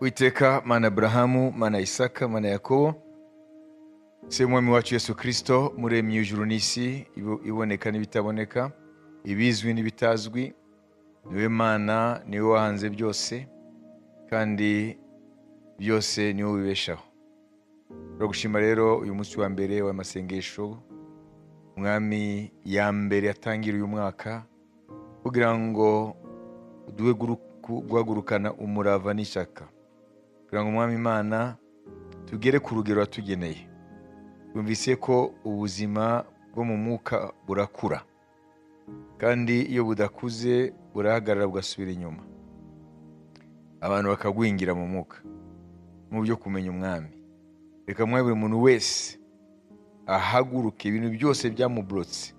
Uwiteka Mana Aburahamu, Mana Isaka, Mana Yakobo, se mwami wacu Yesu Kristo, muremye ijuru n'isi, iboneka n'ibitaboneka, ibizwi n'ibitazwi, niwe Mana, niwe wahanze byose, kandi byose niwe wibeshaho. Turagushima rero uyu munsi wa mbere w'amasengesho, mwami ya mbere yatangira uyu mwaka, kugira ngo duhe guhagurukana umurava n'ishyaka, kugira ngo mwami Imana tugere ku rugero watugeneye. Twumvise ko ubuzima bwo mu mwuka burakura, kandi iyo budakuze burahagarara bugasubira inyuma, abantu bakagwingira mu mwuka mu byo kumenya umwami. Reka mwami buri muntu wese ahaguruke ibintu byose byamublotse,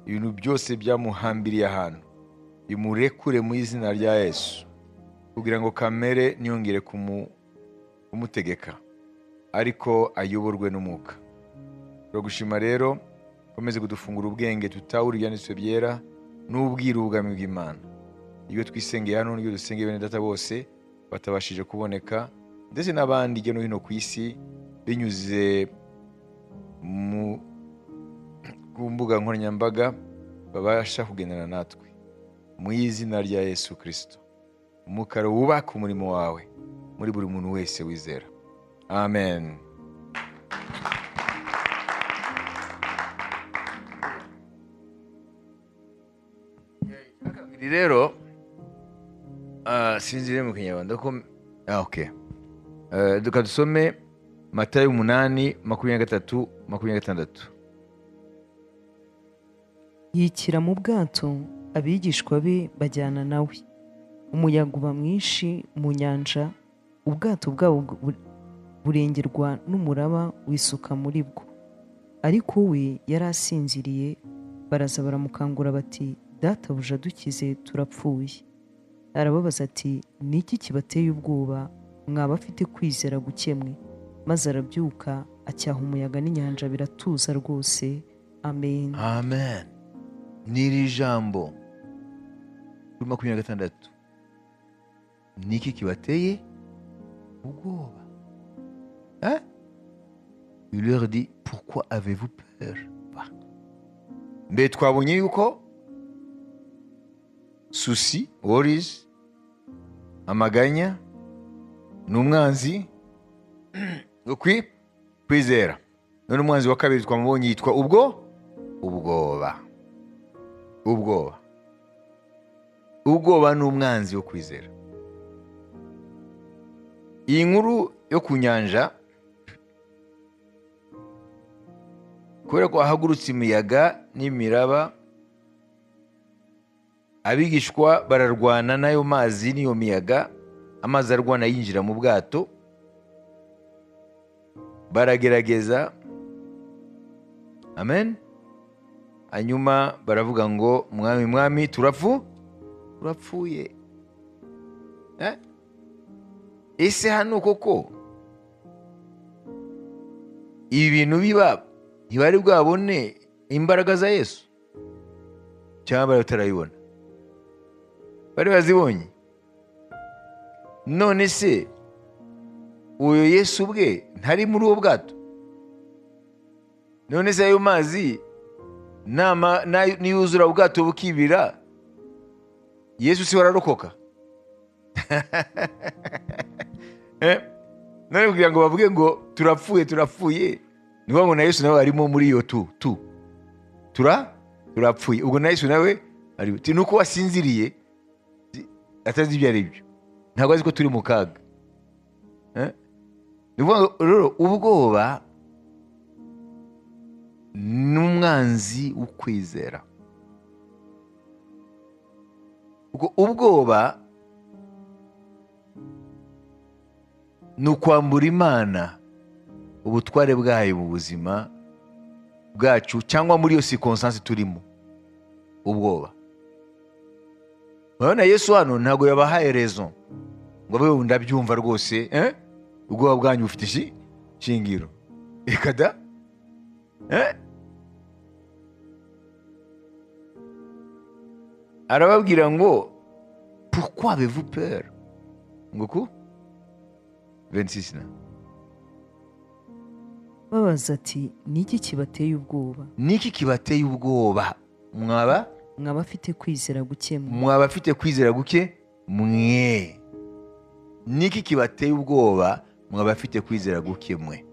ibintu byose byamuhambiriye ahantu, bimurekure mu izina rya Yesu, kugira ngo kamere niyongere kumutegeka, ariko ayoborwe n'umwuka. Turagushima rero, komeze kudufungura ubwenge tutahura ibyanditswe byera n'ubwiru ubwami bw'Imana. Iyo twisengeye hano n'ibyo dusengeye bene data bose batabashije kuboneka, ndetse n'abandi hirya no hino ku isi binyuze ku mbuga nkoranyambaga, babasha kugendana natwe mu izina rya Yesu Kristo. Umukaro wubaka umurimo wawe muri buri muntu wese wizera. Amen. Rero sinzire mu Kinyarwanda ko okay. Duka dusome Matayo 8:23-26. Yikira mu bwato, abigishwa be bajyana nawe. Umuyaga uba mwinshi mu nyanja, ubwato bwabo burengerwa n'umuraba wisuka muri bwo. Ariko we yari asinziriye. Baraza baramukangura bati, Databuja dukize, turapfuye. Arababaza ati, ni iki kibateye ubwoba, mwaba afite kwizera gukemwe? Maze arabyuka, acyaha umuyaga n'inyanja, biratuza rwose. Amen. Amen. Niri jambo 26. Niki kibateye ubwoba? Il leur dit, pourquoi avez-vous peur? Mbe twabonye yuko souci, worries, amaganya n'umwanzi kwizera. None umwanzi wa kabiri twamubonye yitwa ubwoba. Ubwoba n'umwanzi wo kwizera. Iyi nkuru yo ku nyanja, kubera ko hahagurutse imiyaga n'imiraba, abigishwa bararwana n'ayo mazi n'iyo miyaga, amazi arwana yinjira mu bwato, baragerageza. Amen. Hanyuma baravuga ngo, mwami turapfuye. Ese hano koko ibi bintu biba ntibari bwabone imbaraga za Yesu? Cyangwa bari batarayibona? Bari bazibonye? None se uyo Yesu bwe ntari muri uwo bwato? None se ayo mazi niyuzura ubwato bukibira, Yesu si wararokoka? None kugira ngo bavuge ngo turapfuye, niba ngo na Yesu nawe arimo muri iyo turapfuye. Ubwo na Yesu nawe ari nuko wasinziriye, atazi ibyo ari byo, ntabwo azi ko turi mu kaga. Rero ubwoba n'umwanzi w'ukwizera. Ubwo ubwoba ni ukwambura Imana ubutware bwayo mu buzima bwacu, cyangwa muri iyo circonstance turimo. Ubwoba, urabona Yesu hano ntabwo yabahaye raison ngo babe ndabyumva rwose, ubwoba bwanyu bufite shingiro. Reka da, arababwira ngo pourquoi avez-vous peur? Nguku 26 na babaza ati ni iki kibateye ubwoba niki kibateye ubwoba mwaba afite kwizera guke mwe mwaba afite kwizera guke mwe niki kibateye ubwoba mwaba afite kwizera guke mwe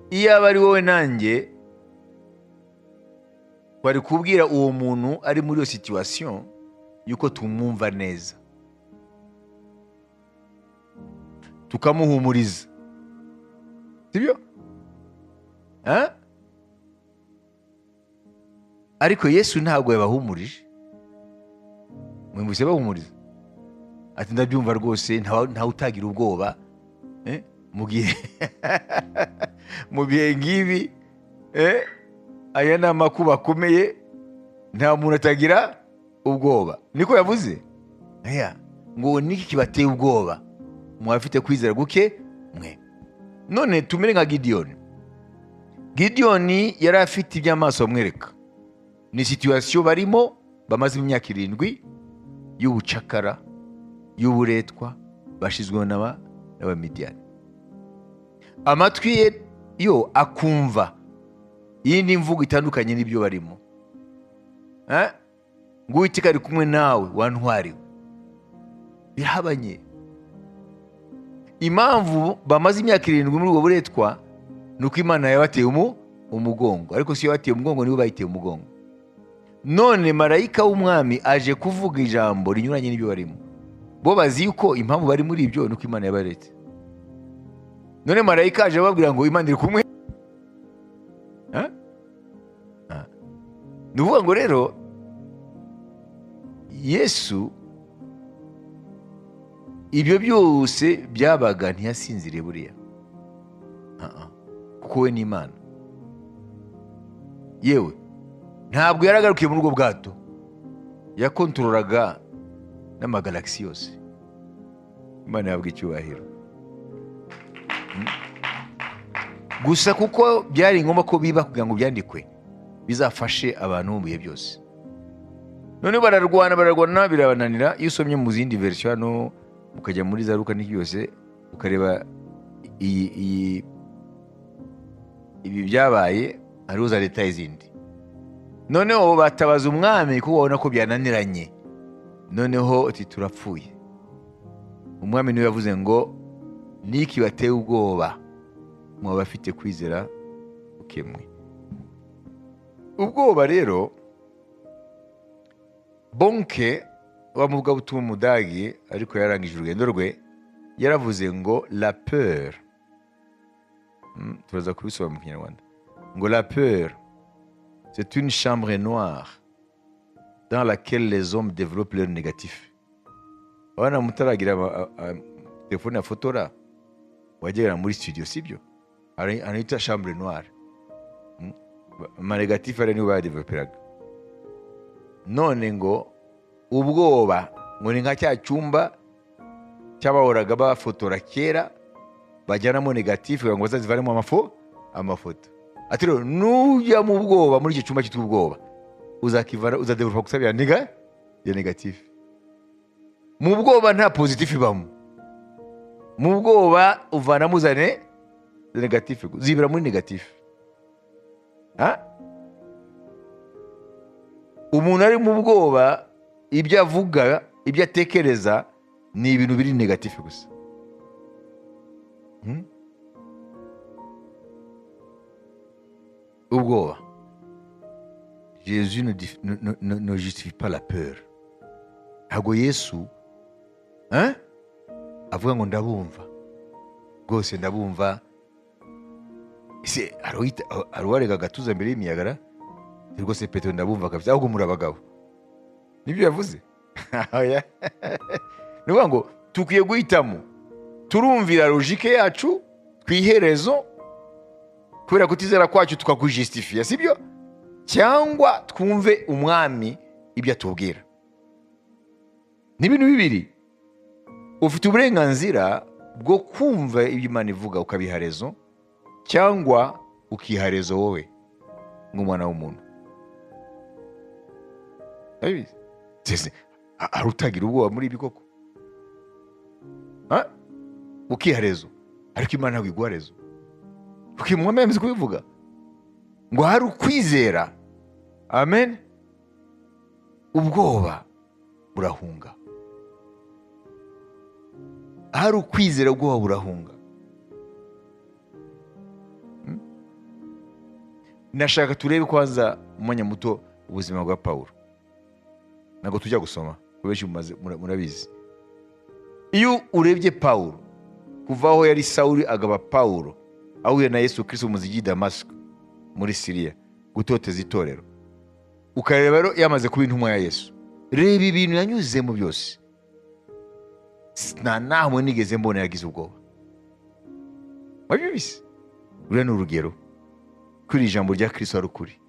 iyo aba ari wowe nanjye bari kubwira uwo muntu ari muri iyo situation yuko tumwumva neza tukamuhumuriza sibyo ariko Yesu ntabwo yabahumurije mwumvise bahumuriza ati ndabyumva rwose ntawe utagira ubwoba mu bihe ngibi aya ni amakuba akomeye nta muntu atagira ubwoba niko yavuze ngo niki kibateye ubwoba mwafite kwizera guke mwe none tumere nka Gideyoni yari afite iby'amaso amwereka ni situation barimo bamaze imyaka 7 y'ubucakara y'uburetwa bashizweho n'abamidiyani amatwi ye yo akumva yindi mvugo itandukanye n'ibyo barimo ngo Uwiteka ari kumwe nawe wantwariwe birahabanye impamvu bamaze imyaka 7 muri ubwo buretwa nuko Imana yabateye umugongo ariko si yabateye umugongo nibo bayiteye umugongo none marayika w'umwami aje kuvuga ijambo rinyuranye n'ibyo barimo bo bazi yuko impamvu bari muri ibyo nuko Imana yabaretse none marayika aje babwira ngo Imana iri kumwe nuvuga ngo rero Yesu ibyo byose byabaga ntiyasinzire buriya kuko we ni Imana yewe ntabwo yaragarukiye muri ubwo bwato yakontorolaga n'amagalagisi yose Imana yabwa icyubahiro gusa kuko byari ngombwa ko biba kugira ngo byandikwe bizafashe abantu mu bihe byose none bararwana birabananira iyo usomye mu zindi version hano mukajya muri za Luka n'iki yose ukareba ibi byabaye hariho za leta izindi noneho batabaza umwami kuko babona ko byananiranye noneho ati turapfuye umwami niwe yavuze ngo niki bateye ubwoba mwaba afite kwizera ukemwe ubwoba rero Bonke wa muvugabutumwa umudagi ariko yarangije urugendo rwe yaravuze ngo la peur turaza kubisobanura mu Kinyarwanda ngo la peur c'est une chambre noire dans laquelle les hommes développent leur négatif abana mutaragira telefone ya fotora wagera muri studio sibyo anita chambre noire ma négatif ari niyo badeveloperaga none ngo ubwoba ngo ni nka cya cyumba cyabahoraga bafotora kera bajyanamo negatif ngo bazazivaremo amafoto ati rero nujya mu bwoba muri icyo cyumba cyitwa ubwoba uzadevelopa gusa bya negatif mu bwoba nta positif ibamo mu bwoba uvanamo uzane negatif zibira muri negatif umuntu ari mu bwoba ibyo avuga ibyo atekereza ni ibintu biri negatif gusa ubwoba Jésus ne justifie pas la peur ntabwo Yesu avuga ngo ndabumva rwose ndabumva ese hari uwarega agatuza mbere y'imiyagara rwose Petero ndabumva kabisa ahubwo muri abagabo nibyo yavuze ni ukuvuga ngo tukwiye guhitamo turumvira logike yacu twiherezo kubera kutizera kwacu tukakujustifia sibyo cyangwa twumve umwami ibyo atubwira ni ibintu bibiri ufite uburenganzira bwo kumva ibyo Imana ivuga ukabiharezo cyangwa ukiharezo wowe nk'umwana w'umuntu arutagira ubwoba muri ibi koko Ha? Ukiha rezo, ariko Imana ntabwo iguha rezo. Kuko umwami yamaze kubivuga ngo hari ukwizera, amen, ubwoba burahunga. Hari ukwizera, ubwoba burahunga. Nashaka turebe kwanza umwanya muto ubuzima bwa Pawulo. Ntabwo tujya gusoma, kubenshi murabizi. Iyo urebye Pawulo kuva aho yari Sawuli agaba Pawulo ahuye na Yesu Kristo mu muzigi Damasiko muri Siriya gutoteza itorero, ukareba rero yamaze kuba intumwa ya Yesu, reba ibintu yanyuzemo byose, nta namwe nigeze mbona yagize ubwoba. Wabyumvise? Uriya ni urugero kuri ijambo rya Kristo ari ukuri.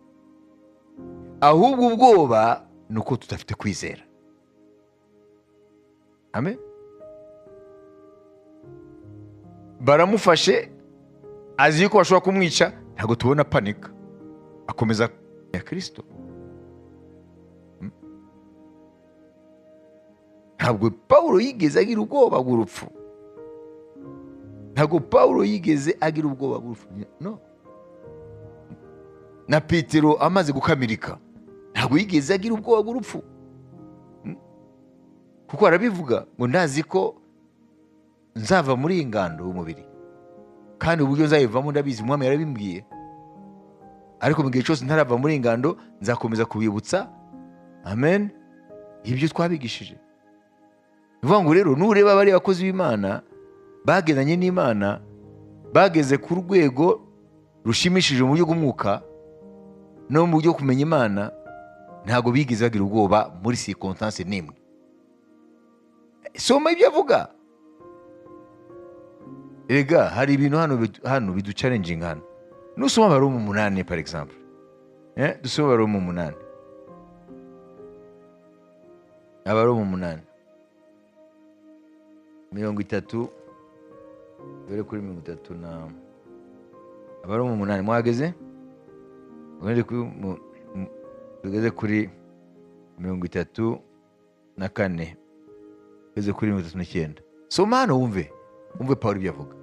Ahubwo ubwoba ni uko tudafite kwizera. Amen. Baramufashe, azi yuko bashobora kumwica, ntabwo tubona panika, akomeza ya Kristo. Ntabwo Pawulo yigeze agira ubwoba bw'urupfu. Ntabwo Pawulo yigeze agira ubwoba bw'urupfu. No. Na Petero amaze gukamirika, ntabwo yigeze agira ubwoba bw'urupfu. Kuko arabivuga ngo ndazi ko nzava muri iyi ngando y'umubiri, kandi uburyo nzayivamo ndabizi, umwami yarabimbwiye. Ariko mu gihe cyose ntarava muri iyi ngando, nzakomeza kubibutsa, amen, ibyo twabigishije. Bivuga ngo rero nureba bari abakozi b'Imana bagendanye n'Imana, bageze ku rwego rushimishije mu buryo bw'umwuka no mu buryo bwo kumenya Imana, ntabwo bigeze bagira ubwoba muri circonstance n'imwe. Soma ibyo avuga. Ega hari ibintu hano biduchallenging hano. Nusoma Abaroma 8 par exemple. Dusoma Abaroma 8. Abaroma 8. 30 bere kuri 30 na Abaroma 8 mwageze? Tugeze kuri 34. Tugeze kuri 39. Soma hano wumve Pawulo ibyo avuga.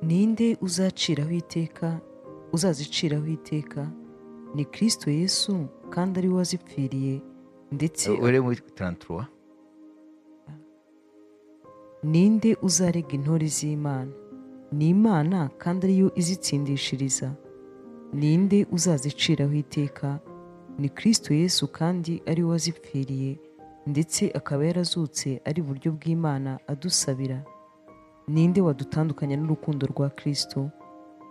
Ninde uzaciraho iteka? Ni Kristo Yesu, kandi ari we wazipfiriye, ndetse ure muri 33. Ninde uzarega intore z'Imana? Ni Imana, kandi ari yo izitsindishiriza. Ninde uzaziciraho iteka? Ni Kristo Yesu, kandi ari we wazipfiriye, ndetse akaba yarazutse ari iburyo bw'Imana adusabira. Ninde wadutandukanya n'urukundo rwa Kristo?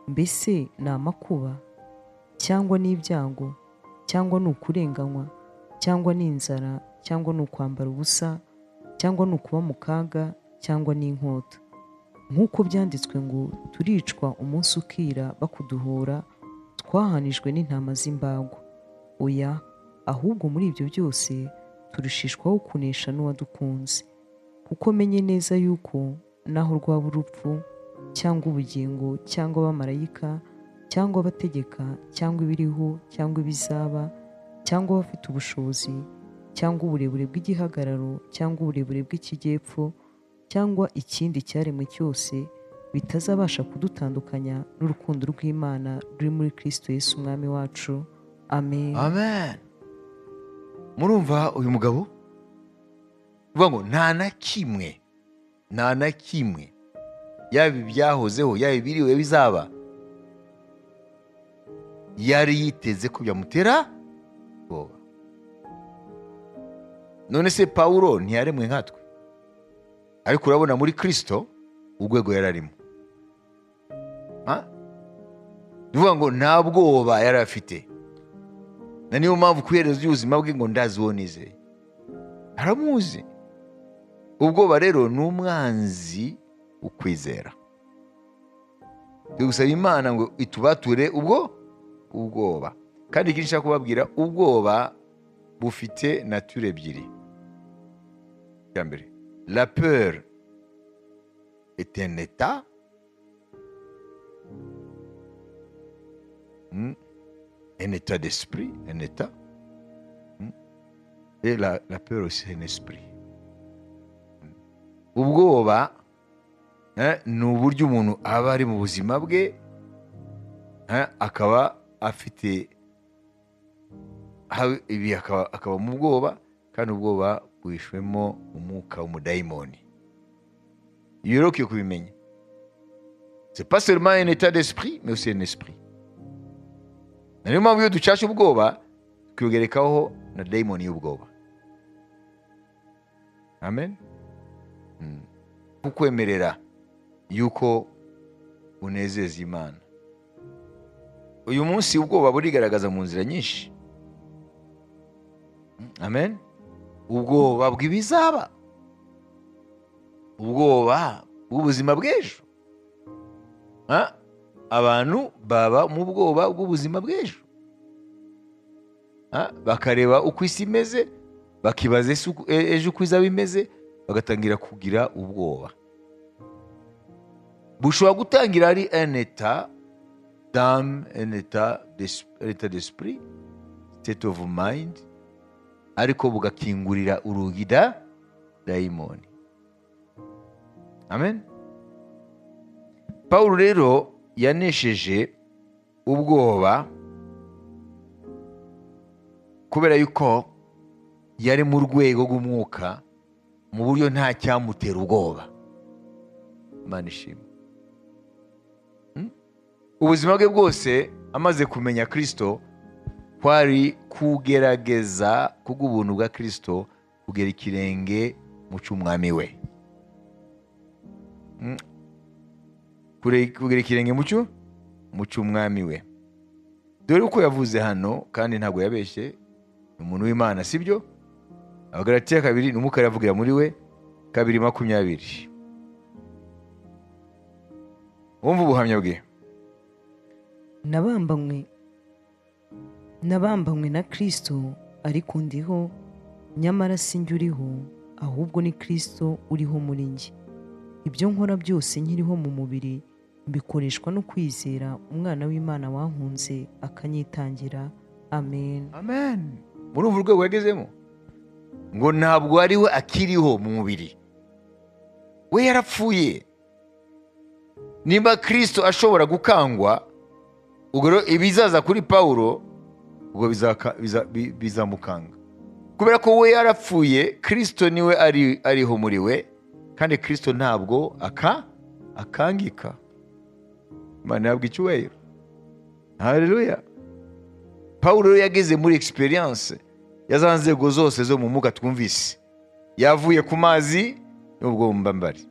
Mbese ni amakuba, cyangwa ni ibyago, cyangwa ni ukurenganywa, cyangwa ni inzara, cyangwa ni ukwambara ubusa, cyangwa ni ukuba mu kaga, cyangwa ni inkota? Nk'uko byanditswe ngo, turicwa umunsi ukira bakuduhora, twahanijwe n'intama z'imbagwa. Oya, ahubwo muri ibyo byose turushishwaho kunesha n'uwadukunze. Kuko menye neza yuko naho rwaba urupfu, cyangwa ubugingo, cyangwa abamarayika, cyangwa abategeka, cyangwa ibiriho, cyangwa ibizaba, cyangwa abafite ubushobozi, cyangwa uburebure bw'igihagararo, cyangwa uburebure bw'ikijyepfo, cyangwa ikindi cyaremwe cyose, bitazabasha kudutandukanya n'urukundo rw'Imana ruri muri Kristo Yesu umwami wacu. Amen. Amen. Murumva uyu mugabo? Uvuga ngo nta na kimwe, yaba ibyahozeho, yaba ibiriho, bizaba, yari yiteze ko byamutera ubwoba. None se Pawulo ntiyaremwe nkatwe? Ariko urabona muri Kristo urwego yararimo. Uvuga ngo nta bwoba yari afite. Na niyo mpamvu ku iherezo ry'ubuzima bwe ngo ndazi uwo nizeye. Aramuzi. Ubwoba rero ni umwanzi ukwizera. Tugusaba Imana ngo itubature ubwoba. Kandi ikindi nshaka kubabwira, ubwoba bufite nature ebyiri. Ya mbere, la peur est un état. Un état d'esprit, un état. Et la peur aussi, c'est un esprit. Ubwoba ni uburyo umuntu aba ari mu buzima bwe, akaba afite ibi, akaba mu bwoba, kandi ubwoba bwishwemo umwuka w'umudayimoni. Iyo rero ukwiye kubimenya, c'est pas seulement un état d'esprit mais aussi un esprit. Niyo mpamvu iyo ducashe ubwoba twigerekaho na dayimoni y'ubwoba. Amen. Kukwemerera yuko unezeza Imana. Uyu munsi ubwoba burigaragaza mu nzira nyinshi. Amen. Ubwoba bw'ibizaba, ubwoba bw'ubuzima bw'ejo. Abantu baba mu bwoba bw'ubuzima bw'ejo, bakareba uko isi imeze, bakibaza ejo uko izaba imeze, bagatangira kugira ubwoba. Bushobora gutangira ari un état d'âme, un état d'esprit, state of mind, ariko bugakingurira urugi dayimoni. Amen. Pawulo rero yanesheje ubwoba kubera yuko yari mu rwego rw'umwuka, mu buryo nta cyamutera ubwoba. Imana ishimwe. Ubuzima bwe bwose amaze kumenya Kristo kwari kugerageza kubw'ubuntu bwa Kristo kugera ikirenge mu cy'umwami we. Kugera ikirenge mu cy'umwami we. Dore uko yavuze hano, kandi ntabwo yabeshye, ni umuntu w'Imana, sibyo? Abagalatiya 2 n'umwuka aravugira muri we, 2:20. Wumva ubuhamya bwe. Nabambanywe na Kristo, ariko ndiho, nyamara si njye uriho, ahubwo ni Kristo uriho muri njye. Ibyo nkora byose nkiriho mu mubiri mbikoreshwa no kwizera umwana w'Imana wankunze akanyitangira. Amen. Amen. Murumva urwego yagezemo, ngo ntabwo ari we akiriho mu mubiri, we yarapfuye. Niba Kristo ashobora gukangwa, ubwo ibizaza kuri Pawulo ubwo bizamukanga, kubera ko we yarapfuye. Kristo niwe ariho muri we, kandi Kristo ntabwo akangika. Imana yabwa icyubahiro. Haleluya. Pawulo yageze muri experience ya za nzego zose zo mu mwuka twumvise. Yavuye ku mazi y'ubwombambari,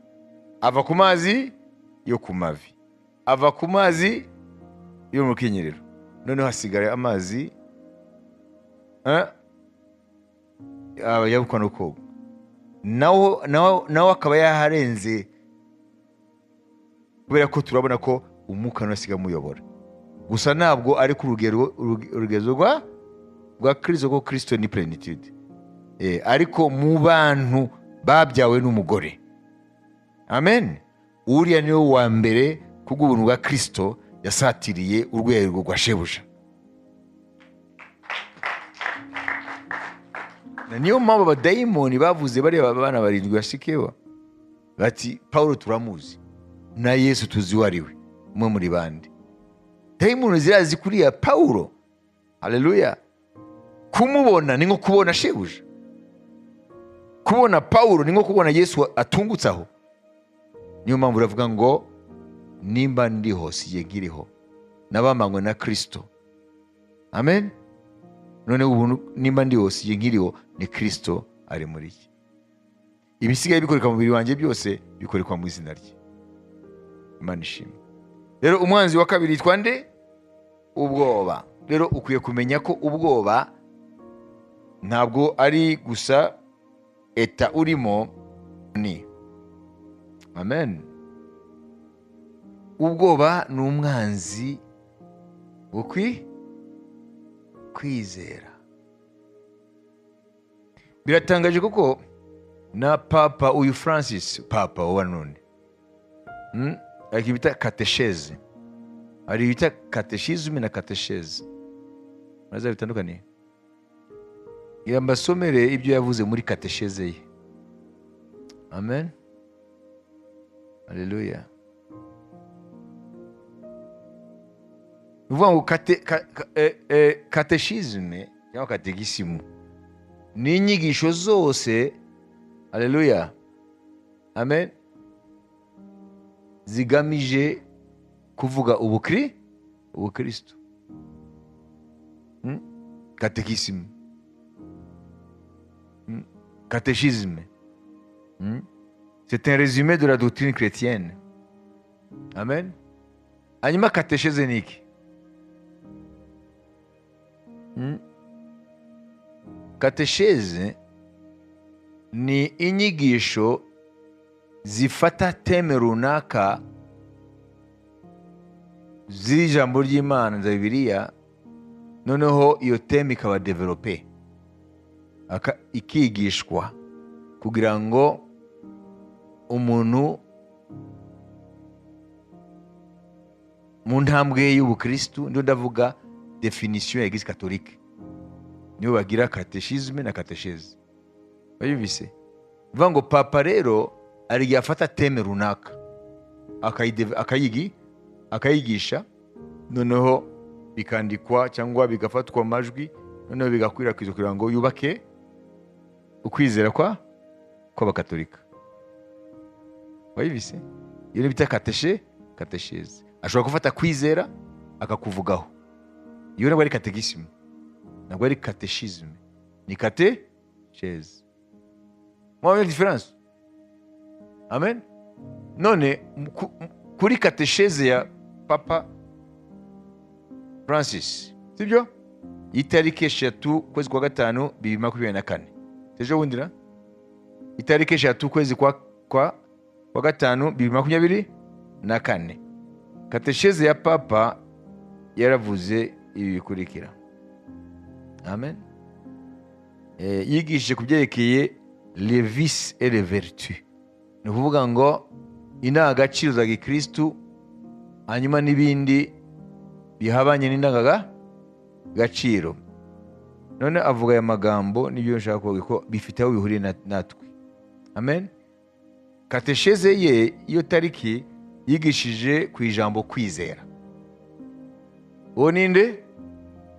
ava ku mazi yo ku mavi, ava ku mazi yo mu rukenyerero, noneho hasigara amazi yabukwa no koga. Nawe akaba yaharenze, kubera ko turabona ko umwuka nasiga muyobora. Gusa ntabwo ari ku urugezo rwa Kristo, ko Kristo ni plenitude, ariko mu bantu babyawe n'umugore. Amen. Uriya niwe wa mbere kubw'ubuntu bwa Kristo yasatiriye urwego rwa shebuja. Niyo mpamvu abadayimoni bavuze bareba abana 7 bashikewa bati, Pawulo turamuzi na Yesu tuzi wari we, umwe muri bande. Dayimoni zirazi kuriya Pawulo. Haleluya. Kumubona ni nko kubona shebuja, kubona Pawulo ni nko kubona Yesu atungutsaho. Niyo mpamvu uravuga ngo nimba ndiho siye nkiriho, nabamanywe na Kristo. Amen. None ubu nimba ndiho siye nkiriho, ni Kristo ari muri iki. Ibisigaye bikoreka mu mubiri wanjye byose bikorekwa mu izina rye. Imana ishimwe. Rero umwanzi wa kabiri yitwa nde? Ubwoba. Rero ukwiye kumenya ko ubwoba ntabwo ari gusa eta urimo ni. Amen. Ubwoba ni umwanzi wo kwizera. Biratangaje kuko na Papa uyu Francis, Papa wa none, akibita katesheze, ari bita katechisme na katesheze, maze bitandukanye. Mbasomere ibyo yavuze muri katesheze ye. Amen. Haleluya. Ni ukuvuga ngo kateshisme cyangwa katekisimu ni inyigisho zose, haleluya, amen, zigamije kuvuga ubukristo. Katekisimu, catéchisme, c'est un résumé de la doctrine chrétienne. Amen. Hanyuma katesheze ni iki? Katesheze ni inyigisho zifata teme runaka z'ijambo ry'Imana za Bibiliya, noneho iyo teme ikaba develope, ikigishwa kugira ngo umuntu mu ntambwe y'ubukristu, ndo ndavuga definition ya Eglise Catholique, niyo bagira kateshisme na katesheze. Bayumvise? Bivuga ngo papa rero ari yafata teme runaka akayigisha, noneho bikandikwa cyangwa bigafatwa amajwi, noneho bigakwirakwizwa kugira ngo yubake ukwizera kw'abakatolika. Bayumvise? Iyo bita katesheze. Ashobora gufata kwizera akakuvugaho. Iyo ntabwo ari katekisimu, ntabwo ari kateshisme, ni katesheze. Mwabona diferanse? Amen. None kuri katesheze ya Papa Francis, sibyo? Itariki 3 ukwezi kwa 5 2024. Ejo bundi na itariki 3 ukwezi kwa 5 2024. Katesheze ya Papa yaravuze ibi bikurikira. Amen. Yigishije ku byerekeye les vices et les vertus. Ni ukuvuga ngo indangagaciro za gikristu, hanyuma n'ibindi bihabanye n'indangagaciro. None avuga aya magambo n'ibyo nshaka kuvuga ko bifite aho bihuriye natwe. Amen. Katesheze ye iyo tariki yigishije ku ijambo kwizera. Uwo ninde?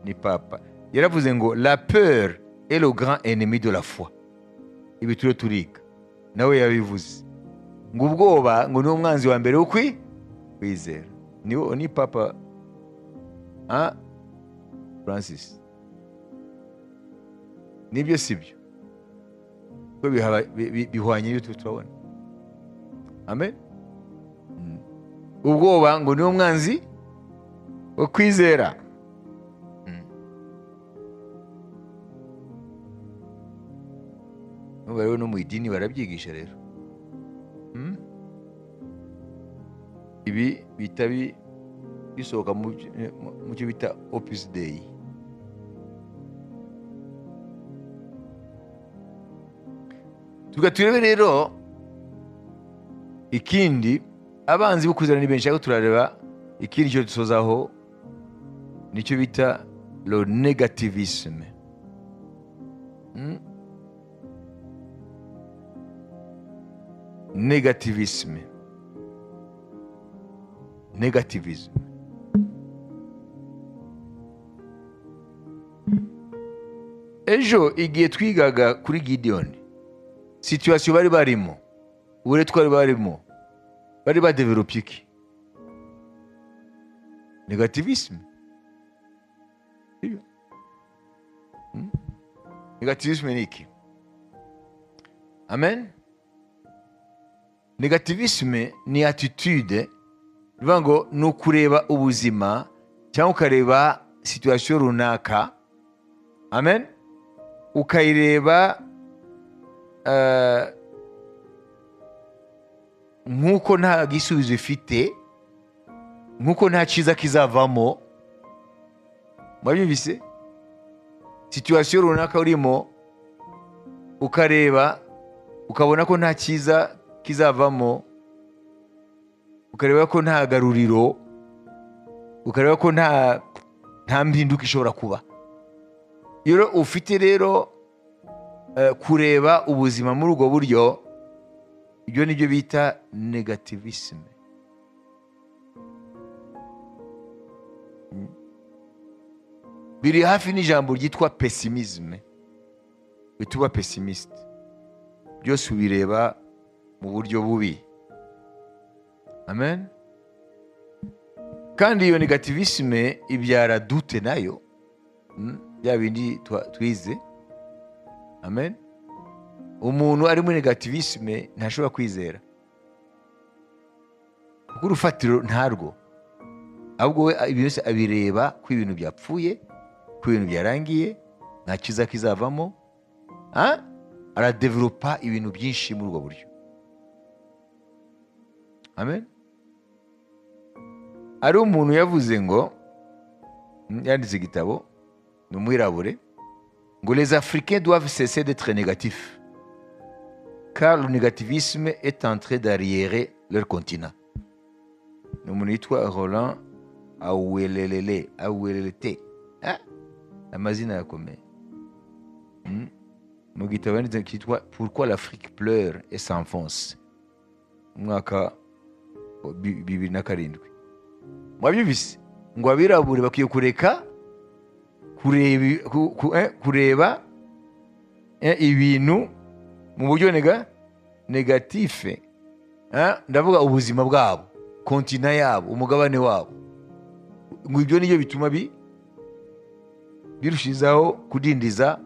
Ni Papa. Yaravuze ngo la peur est le grand ennemi de la foi. Ibi turiga. Nawe yabivuze. Ngo ubwoba ngo ni umwanzi wa mbere kwizera. Ni Papa Francis. Nibyo sibyo? Ko bihwanye n'ibyo turabona. Amen. Ubwoba ngo ni umwanzi wo kwizera. Rero no mu idini barabyigisha rero. Ibi bita bisohoka mu cyo bita Opus Dei. Tugaturebe rero ikindi abanzi bukuzana ni benshi, ariko turareba ikindi cyo dusozaho nicyo bita le negativisme. Negativisme. Ejo igihe twigaga kuri Gideon, situation bari barimo, uburetwari barimo, bari badevelope iki? Negativisme. Negativisme ni iki? Amen. Negativisme ni attitude, bivuga ngo ni ukureba ubuzima cyangwa ukareba situation runaka, amen, ukayireba nk'uko nta gisubizo ifite, nk'uko nta cyiza kizavamo. Mwabyumvise? Situation runaka urimo ukareba ukabona ko nta cyiza kizavamo, ukareba ko nta garuriro, ukareba ko nta mpinduka ishobora kuba. Iyo ufite rero kureba ubuzima muri ubwo buryo, ibyo nibyo bita negativisme. Biri hafi n'ijambo ryitwa pessimisme, bituba pessimiste. Byose ubireba mu buryo bubi. Amen. Kandi iyo negativisme ibyara dute nayo, bya bindi twize. Amen. Umuntu ari muri negativisme ntashobora kwizera, kuko urufatiro ntarwo, ahubwo we ibintu byose abireba ko ibintu byapfuye, ko ibintu byarangiye, nta kiza kizavamo. Aradevelopa ibintu byinshi muri ubwo buryo. Amen. Ari umuntu yavuze ngo, yanditse igitabo, ni umwirabure, ngo les Africains doivent cesser d'être négatifs, car le négativisme est en train d'arriérer leur continent. Ni umuntu yitwa Roland Awelelete. Amazina yakomeye. Mu gitabo yanditse kitwa Pourquoi l'Afrique pleure et s'enfonce, umwaka 2007. Mwabyumvise ngo abirabure bakwiye kureka kureba ibintu mu buryo negatife. Ndavuga ubuzima bwabo, kontina yabo, umugabane wabo, ngo ibyo nibyo bituma birushizaho kudindiza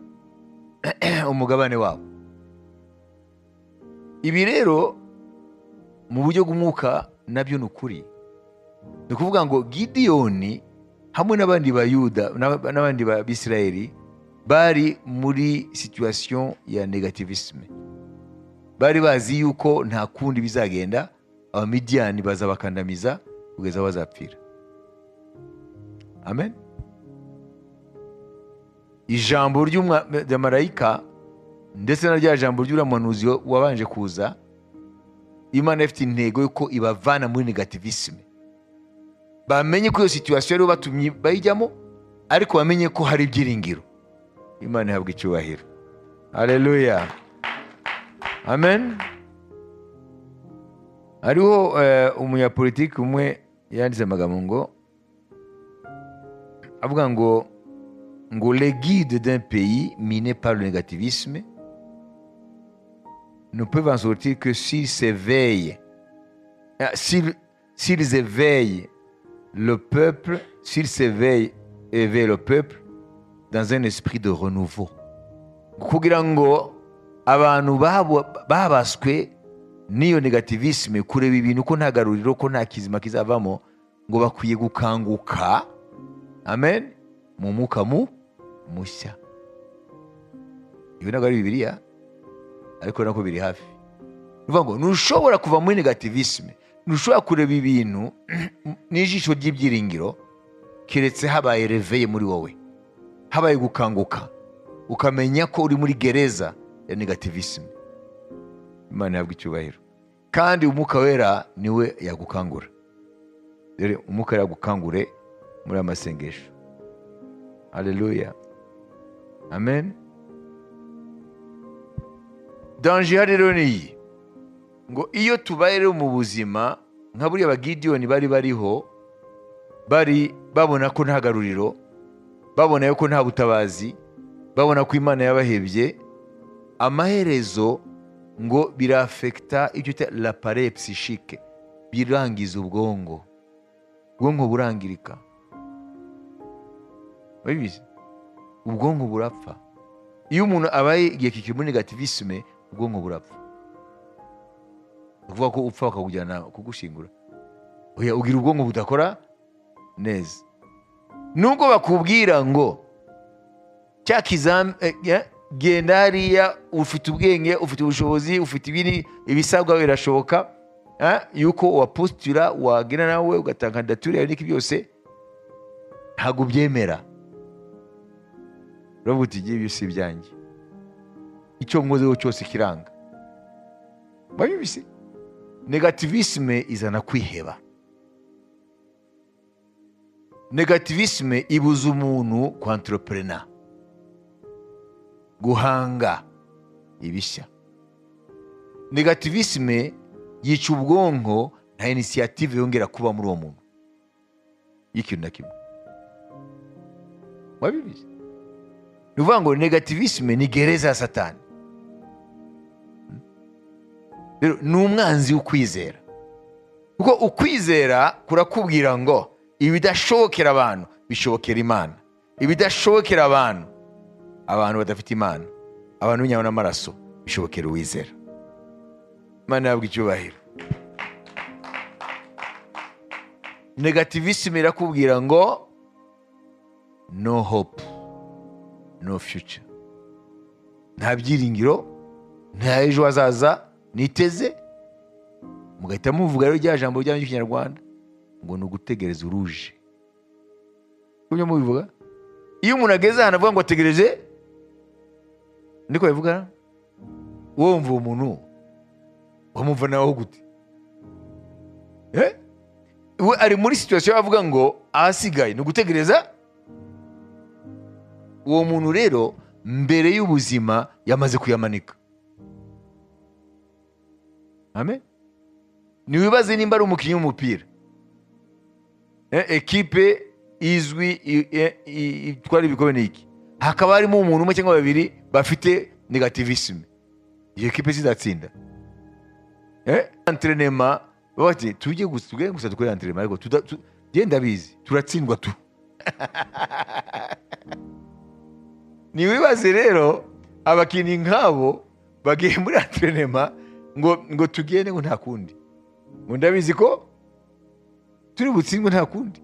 umugabane wabo. Ibi rero mu buryo bw'umwuka nabyo ni ukuri. Ni ukuvuga ngo Gideyoni hamwe n'abandi bayuda n'abandi b'Abisirayeli bari muri situation ya negativisme. Bari bazi yuko nta kundi bizagenda, Abamidiyani bazabakandamiza kugeza bazapfira. Amen. Ijambo ry'umumarayika ndetse na rya jambo ry'uramuhanuzi wabanje kuza, Imana ifite intego yuko ibavana muri negativisme. Bamenye ko iyo situation rero batumye bayijyamo, ariko bamenye ko hari ibyiringiro. Imana ihabwa icyubahiro. Haleluya. Amen. Hariho umunyapolitiki umwe yanditse amagambo ngo, avuga ngo les guides d'un pays miné par le négativisme ne peuvent en sortir que s'ils s'éveillent, s'ils éveillent le peuple, éveillent le peuple dans un esprit de renouveau. Kugira ngo abantu babaswe n'iyo negativisme, kureba ibintu ko nta garuriro, ko nta kizima kizavamo, ngo bakwiye gukanguka. Amen. Mu mwuka mushya. Ibi ntabwo ari Bibiliya, ariko nako biri hafi. Nuvuga ngo ntushobora kuva muri negativisme, ntushobora kureba ibintu n'ijisho ry'ibyiringiro, keretse habaye réveil muri wowe, habaye gukanguka, ukamenya ko uri muri gereza ya negativisme. Imana yabwa icyubahiro. Kandi umwuka wera niwe yagukangura. Rero umwuka yagukangure muri amasengesho. Haleluya. Amen. Danger rero ni ngo iyo tubaye rero mu buzima nka buriya Abagideyoni bari bariho, bari babona ko nta garuriro, babona yuko nta butabazi, babona ko Imana yabahebye, amaherezo ngo birafekta icyo cya l'appareil psychique, birangiza ubwonko burangirika. Babizi ubwonko burapfa. Iyo umuntu abaye igihe kikiri muri negativisme, ubwonko burapfa. Uvuga ko upfa bakakujyana kugushingura, oya, ugira ubwonko budakora neza. Nubwo bakubwira ngo cya genda hariya, ufite ubwenge, ufite ubushobozi, ufite ibisabwa, birashoboka yuko wapostira, wagena nawe ugatanga kandidature yawe n'iki byose, ntabwo ubyemera. Uravuga uti igihe byose ibyanjye, icyo nkozeho cyose kiranga. Babibise negativisme izana kwiheba. Negativisme ibuza umuntu kwantrepreneur, guhanga ibishya. negativisme yica ubwonko, nta initiative yongera kuba muri uwo muntu y'ikintu na kimwe. Wabibizi? Ni ukuvuga ngo negativisme ni gereza ya Satani. Rero ni umwanzi w'ukwizera, kuko ukwizera kurakubwira ngo ibidashobokera abantu bishobokera Imana, ibidashobokera abantu badafite Imana, abantu b'inyama n'amaraso, bishobokera uwizera. Imana yabwa icyubahiro. Negativisme irakubwira ngo no hope, no future, nta byiringiro, nta ejo hazaza niteze. Mugahita muvuga rero rya jambo ryanyu ry'Ikinyarwanda ngo ni ugutegereza uruje. Kubyo mubivuga, iyo umuntu ageze ahantu avuga ngo ategereje, ndiko bivuga, wowe umva umuntu wamumva nawe gute? We ari muri situation avuga ngo ahasigaye ni ugutegereza. Uwo muntu rero mbere y'ubuzima yamaze kuyamanika. Amen. Niwibaze nimba ari umukinnyi w'umupira, ekipe izwi itwara ibikombe n'iki, hakaba harimo umuntu umwe cyangwa babiri bafite negativisme, iyo ekipe zidatsinda. Entraînement bati tujye gusa dukore entraînement, ariko genda bizi turatsindwa tu. Niwibaze rero abakinnyi nk'abo bagiye muri entraînement ngo tugende ngo nta kundi, ngo ndabizi ko turi butsindwe nta kundi.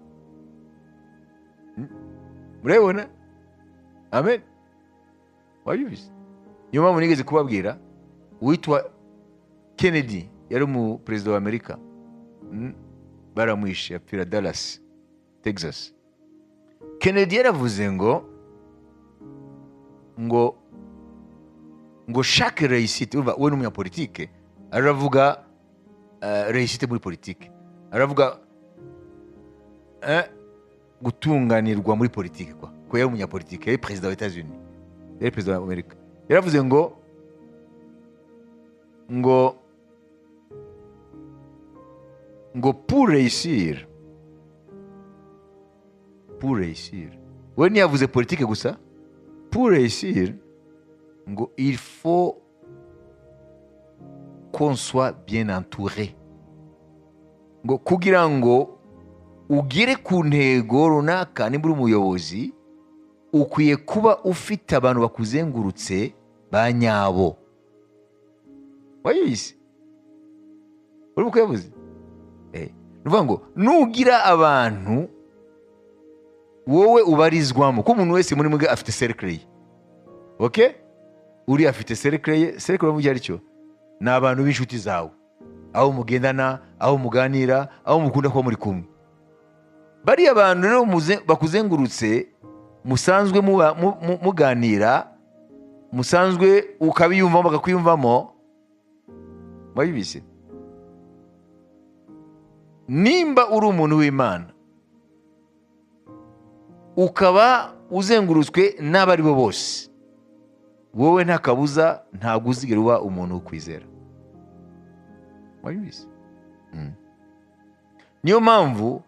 Murabona? Amen. Wabibizi? Niyo mpamvu nigeze kubabwira, uwitwa Kennedy yari mu perezida wa Amerika, baramwishe apfira Dallas, Texas. Kennedy yaravuze ngo chaque réussite, we n'umunyapolitike aravuga réussite muri politike, aravuga gutunganirwa muri politike kwa ko yari umunyapolitike, yari perezida wa Etats-Unis, yari perezida wa Amerika. Yaravuze ngo pour réussir, we ntiyavuze politike gusa, pour réussir ngo il faut qu'on soit bien entouré, ngo kugira ngo ugire ku ntego runaka, nimba uri umuyobozi ukwiye kuba ufite abantu bakuzengurutse ba nyabo. Wayizi? Uri uko yavuze? Nuvuga ngo nugira abantu wowe ubarizwamo, ko umuntu wese muri mwe afite cercle ye. Okay? Uri afite cercle ye, cercle bavuga ari cyo ni abantu b'inshuti zawe, aho mugendana, aho muganira, aho mukunda kuba muri kumwe. Bari abantu rero bakuzengurutse, musanzwe muganira, musanzwe ukabiyumvamo bakakwiyumvamo. Mwabibise? Nimba uri umuntu w'Imana ukaba uzengurutswe n'abari bo bose, wowe nta kabuza ntabwo uzigera uba umuntu ukwizera. Mwabibise? Niyo mpamvu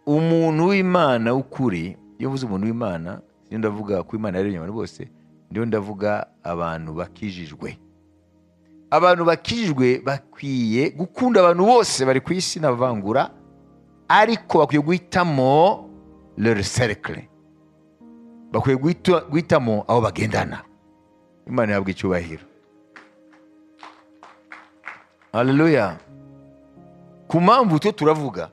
umuntu w'Imana ukuri, iyo mvuze umuntu w'Imana siyo ndavuga ko Imana yaremye abantu bose, ndiyo ndavuga abantu bakijijwe. Abantu bakijijwe bakwiye gukunda abantu bose bari ku isi n'abavangura, ariko bakwiye guhitamo leur cercle, bakwiye guhitamo aho bagendana. Imana yabwa icyubahiro. Haleluya. Ku mpamvu turavuga,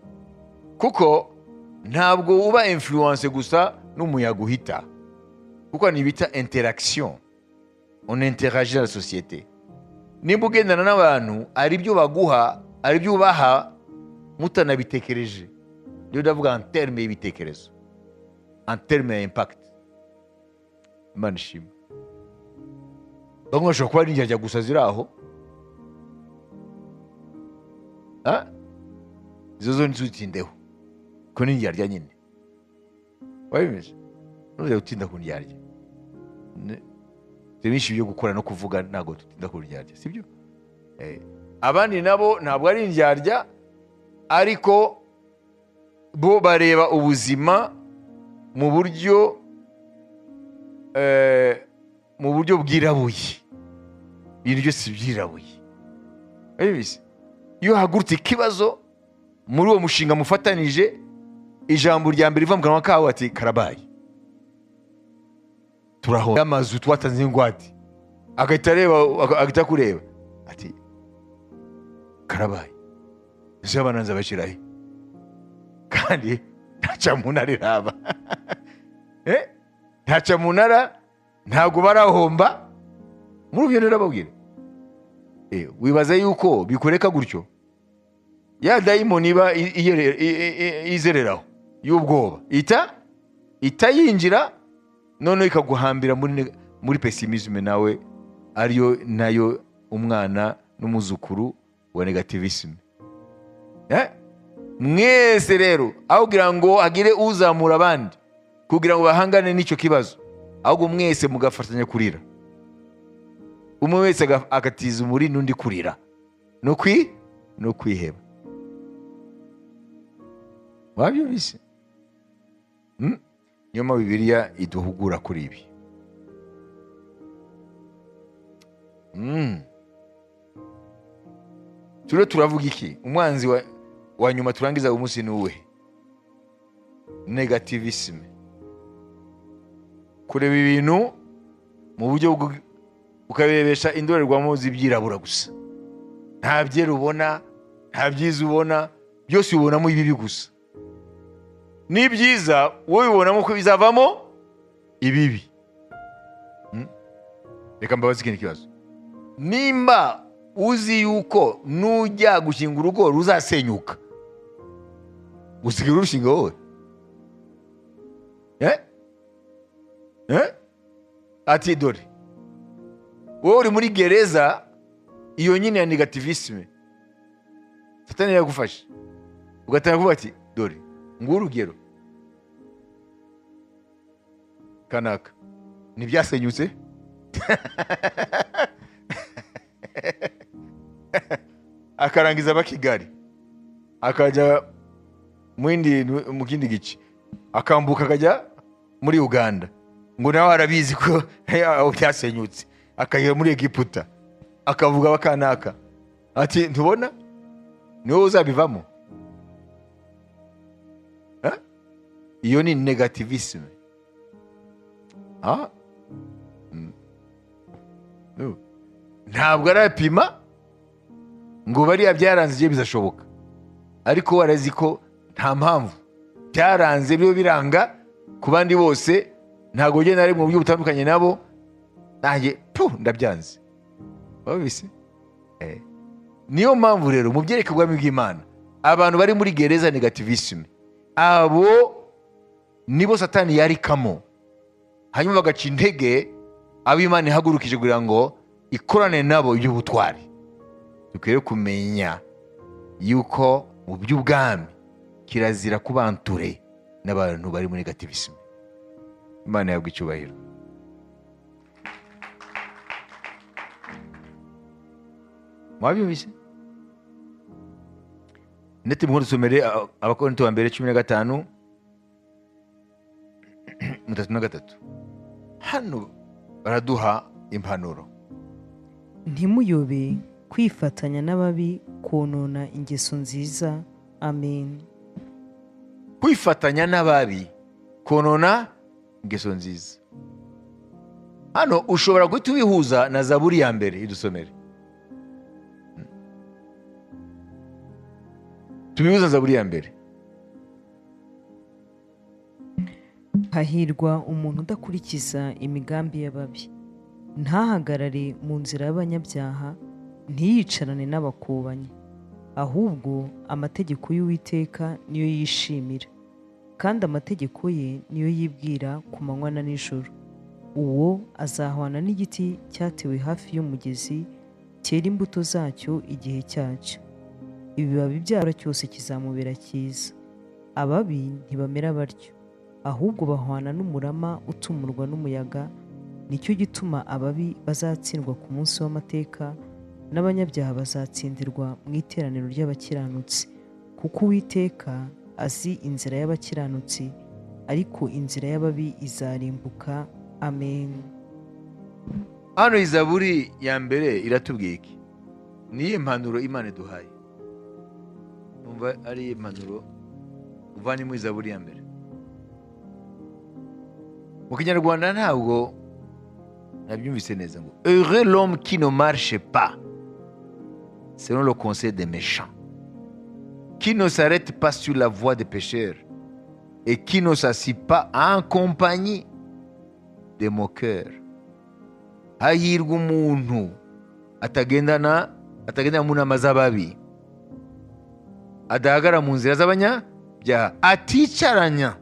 kuko ntabwo uba influence gusa n'umuyaga uhita, kuko ni bita interaction, on interagit dans la société. Nimba ugendana n'abantu ari byo baguha, ari byo ubaha mutanabitekereje, niyo ndavuga en terme y'ibitekerezo, en terme ya impact. Imana ishimwe. Bamwe bashobora kuba ari indyarya gusa ziri aho, izo zo ntizutindeho, ko ni indyarya nyine. Wabimeze? Ntuze utinda ku ndyarya. Byinshi byo gukora no kuvuga ntago tutinda ku ndyarya, sibyo? abandi nabo ntabwo ari indyarya, ariko bo bareba ubuzima mu buryo bwirabuye. Ibintu byose byirabuye. Iyo hagurutse ikibazo muri uwo mushinga mufatanije, ijambo rya mbere riva mu kanwa kawe ati karabaye, turahomba amazu twatanze ingwate, agahita kureba ati karabaye, ese abananza bashirahe kandi ntaca munara iraba ntaca munara, ntabwo barahomba. Muri ubyo rero babwira wibaza yuko bikoreka gutyo, ya dayimoni iba izereraho y'ubwoba ita yinjira, noneho ikaguhambira muri pesimisme, nawe ariyo nayo umwana n'umuzukuru wa negativisme. Mwese rero aho kugira ngo agire uzamura abandi kugira ngo bahangane n'icyo kibazo, ahubwo mwese mugafatanya kurira, umwe wese agatiza umuri n'undi kurira no kwiheba. Wabyumvise? Niyo mpamvu Bibiliya iduhugura kuri ibi. Turavuga iki? Umwanzi wa nyuma turangiza umunsi ni uwe? Negativisme. Kureba ibintu mu buryo ukabirebesha indorerwamo z'ibyirabura gusa, nta byera ubona, nta byiza ubona, byose ubonamo ibibi gusa. Ni byiza wowe ubonamo ko bizavamo ibibi. Reka mbabaze ikindi kibazo. Nimba uzi yuko nujya gushinga urugo ruzasenyuka, usigaye urushinga wowe? Ati dore wowe uri muri gereza iyo nyine ya negativisme, Satani yagufashe ugatanga kuvuga ati dore nguwo urugero kanaka ntibyasenyutse akarangiza aba Kigali akajya mu kindi gice, akambuka akajya muri Uganda, ngo nawe arabizi ko byasenyutse, akajya muri Egiputa akavuga bakanaka ati ntubona niwe uzabivamo. Iyo ni negativisme. Ntabwo arapima ngo bariya byaranze igihe bizashoboka, ariko warazi ko nta mpamvu byaranze byo biranga ku bandi bose, ntabwo ugenda ari mu buryo butandukanye nabo, nanjye ndabyanze. Wabise? Niyo mpamvu rero mu byereka ubwami bw'Imana abantu bari muri gereza negativisme, abo nibo Satani yarikamo, hanyuma bagaca intege abo Imana ihagurukije kugira ngo ikorane nabo iby'ubutwari. Dukwiriye kumenya yuko mu by'ubwami kirazira kubanture n'abantu bari muri negativisme. Imana yabwa icyubahiro. Mwabyumvise? Ndetse mu dusomere Abakorinto ba mbere 15:33. Hano baraduha impanuro. Ntimuyobe kwifatanya n'ababi konona ingeso nziza. Amen. Kwifatanya n'ababi konona ingeso nziza. Hano ushobora guhita ubihuza na Zaburi ya mbere, idusomere. Tubihuza Zaburi ya mbere. Hahirwa umuntu udakurikiza imigambi y'ababi, ntahagarare mu nzira y'abanyabyaha, ntiyicarane n'abakobanyi, ahubwo amategeko y'Uwiteka niyo yishimira, kandi amategeko ye niyo yibwira ku manywa na nijoro. Uwo azahwana n'igiti cyatewe hafi y'umugezi, cyera imbuto zacyo igihe cyacyo, ibibabi byabyo cyose kizamubera cyiza. Ababi ntibamera batyo, ahubwo bahwana n'umurama utumurwa n'umuyaga. Nicyo gituma ababi bazatsindwa ku munsi w'amateka, n'abanyabyaha bazatsindirwa mu iteraniro ry'abakiranutsi, kuko Uwiteka azi inzira y'abakiranutsi, ariko inzira y'ababi izarimbuka. Amen. hano izaburi ya mbere iratubwiye iki? niyo impanuro Imana iduhaye. umva ari impanuro uvanye mu izaburi ya mbere. mu kinyarwanda ntabwo nabyumvise neza ngo heureux l'homme qui ne marche pas selon le conseil des méchants, qui ne s'arrête pas sur la voie des pécheurs et qui ne s'assit pas en compagnie des moqueurs. hahirwa umuntu atagendana mu nama z'ababi, adahagarara mu nzira z'abanyabyaha, aticaranya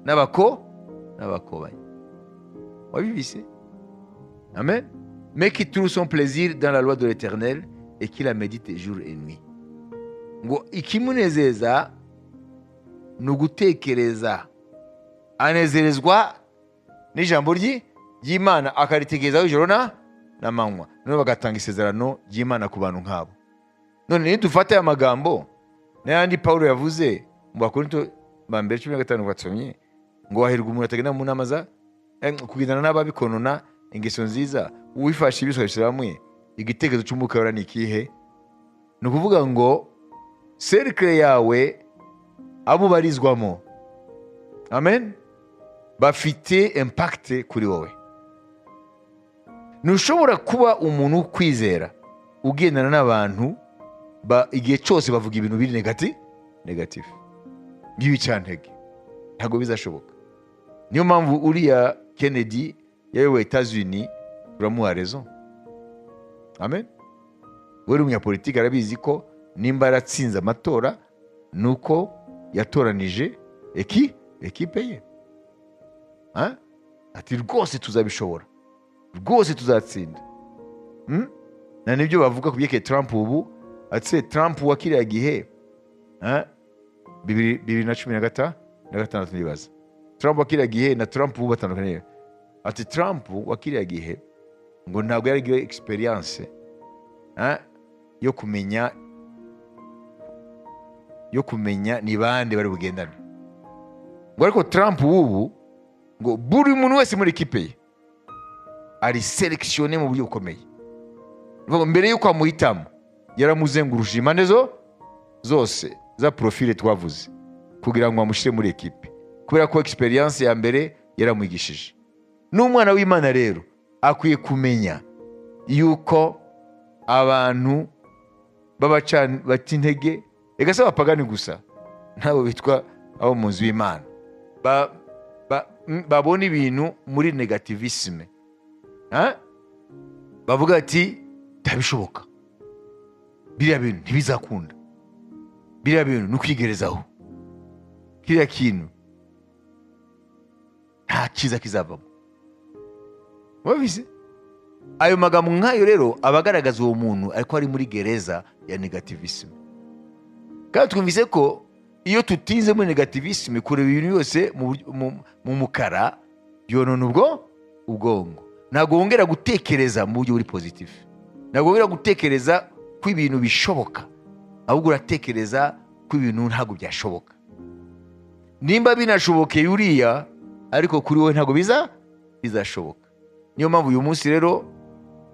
n'abakobanyi. wabibise? Amen. Mais qui trouve son plaisir dans la loi de l'Éternel et qui la médite jour et nuit. ngo ikimunezeza ni ugutekereza, anezerezwa n'ijambo ry'Imana, akaritekerezaho ijoro n'amanywa. none bagatanga isezerano ry'Imana ku bantu nk'abo. none nidufate aya magambo n'ayandi Pawulo yavuze mu Bakorinto ba mbere 15 basomye ngo hahirwa umuntu atagenda mu nama kugendana n'ababikonona ingeso nziza, uwifashe ibishoboshye hamwe. igitekerezo cy'umwuka wera ni ikihe? ni ukuvuga ngo cercle yawe abo barizwamo, amen, bafite impact kuri wowe. ntushobora kuba umuntu kwizera ugendana n'abantu igihe cyose bavuga ibintu biri negative nk'ibicantege. ntabwo bizashoboka. niyo mpamvu uriya Kennedy yayoboye Etats-Unis, uramuha raison. Amen. we umunyapolitiki arabizi ko nimba yaratsinze amatora nuko yatoranije ekipe ye. ati rwose tuzabishobora, rwose tuzatsinda. na nibyo bavuga ku byeke Trump ubu. ati Trump wa kiriya gihe 2016 nibaza, Trump wa kiriya gihe na Trump ubu batandukanye. ati Trump wa kiriya gihe ngo ntabwo yari experience yo kumenya ni bande bari bugendana. ngo ariko Trump ubu ngo buri muntu wese muri ekipe ye ari selectionné mu buryo bukomeye. mbere yuko amuhitamo yaramuzenguruje impande zose za profile twavuze kugira ngo amushyire muri ekipe, kubera ko experience ya mbere yaramwigishije. n'umwana w'Imana rero akwiye kumenya yuko abantu baca intege, egase abapagani gusa, nabo bitwa abo mu nzu y'Imana, babona ibintu muri negativisme, bavuga ati ntabishoboka, biriya bintu ntibizakunda, biriya bintu ni ukwigerezaho, kiriya kintu nta cyiza kizavamo. wabise? ayo magambo nk'ayo rero abagaragaza uwo muntu ariko ari muri gereza ya negativisme. kandi twumvise ko iyo tutinze muri negativisme, kureba ibintu byose mu mukara, byonona ubwongo. ntabwo wongera gutekereza mu buryo buri positif, ntabwo wongera gutekereza ko ibintu bishoboka, ahubwo uratekereza ko ibintu ntabwo byashoboka. nimba binashobokeye uriya, ariko kuri wowe ntabwo bizashoboka. niyo mpamvu uyu munsi rero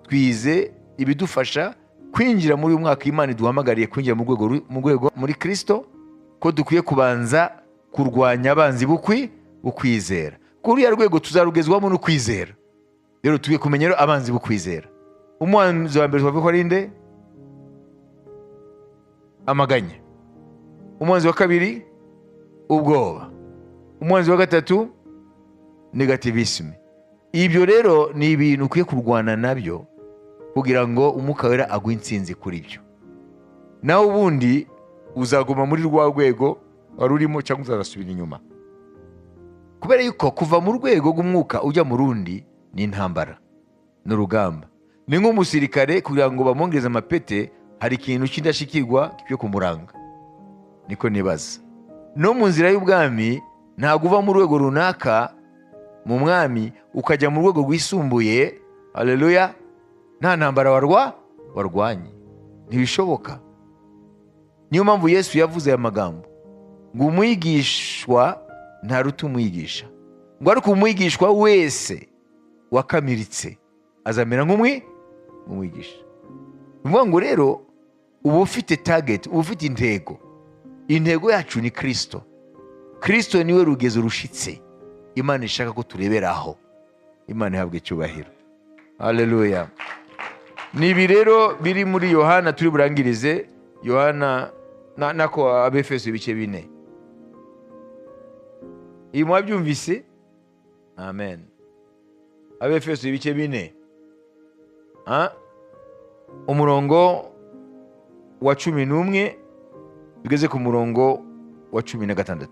twize ibidufasha kwinjira muri uyu mwaka Imana iduhamagariye kwinjira mu rwego muri Kristo, ko dukwiye kubanza kurwanya abanzi bukwizera. kuri uriya rwego tuzarugezwamo no kwizera. rero tugiye kumenya rero abanzi bukwizera. umwanzi wa mbere twavuga ko ari nde? amaganya. umwanzi wa kabiri ubwoba. umwanzi wa gatatu negativisme. ibyo rero ni ibintu ukwiye kurwana nabyo kugira ngo umwuka wera aguhe intsinzi kuri byo. nawe ubundi uzaguma muri rwa rwego wari urimo cyangwa uzasubira inyuma, kubera yuko kuva mu rwego rw'umwuka ujya mu rundi ni intambara, ni urugamba. ni nk'umusirikare kugira ngo bamwongereze amapete, hari ikintu cy'indashikirwa cyo kumuranga. niko nibaza no mu nzira y'ubwami, ntabwo uva mu rwego runaka mu mwami ukajya mu rwego rwisumbuye, haleluya, nta ntambara warwanye. Ntibishoboka. Niyo mpamvu Yesu yavuze aya magambo ngo umwigishwa ntaruta umwigisha, ngo ariko umwigishwa wese wakamiritse azamera nk'umwigisha. Ni ukuvuga ngo rero uba ufite target, uba ufite intego. Intego yacu ni Kristo. Kristo niwe rugezo rushitse Imana ishaka ko tureberaho. Imana ihabwe icyubahiro. Haleluya. Nibi rero biri muri Yohana turi burangirize. Yohana nako Abefeso ibice 4. Iyi mwabyumvise? Amen. Abefeso ibice 4. Umurongo wa 11 tugeze ku murongo wa 16.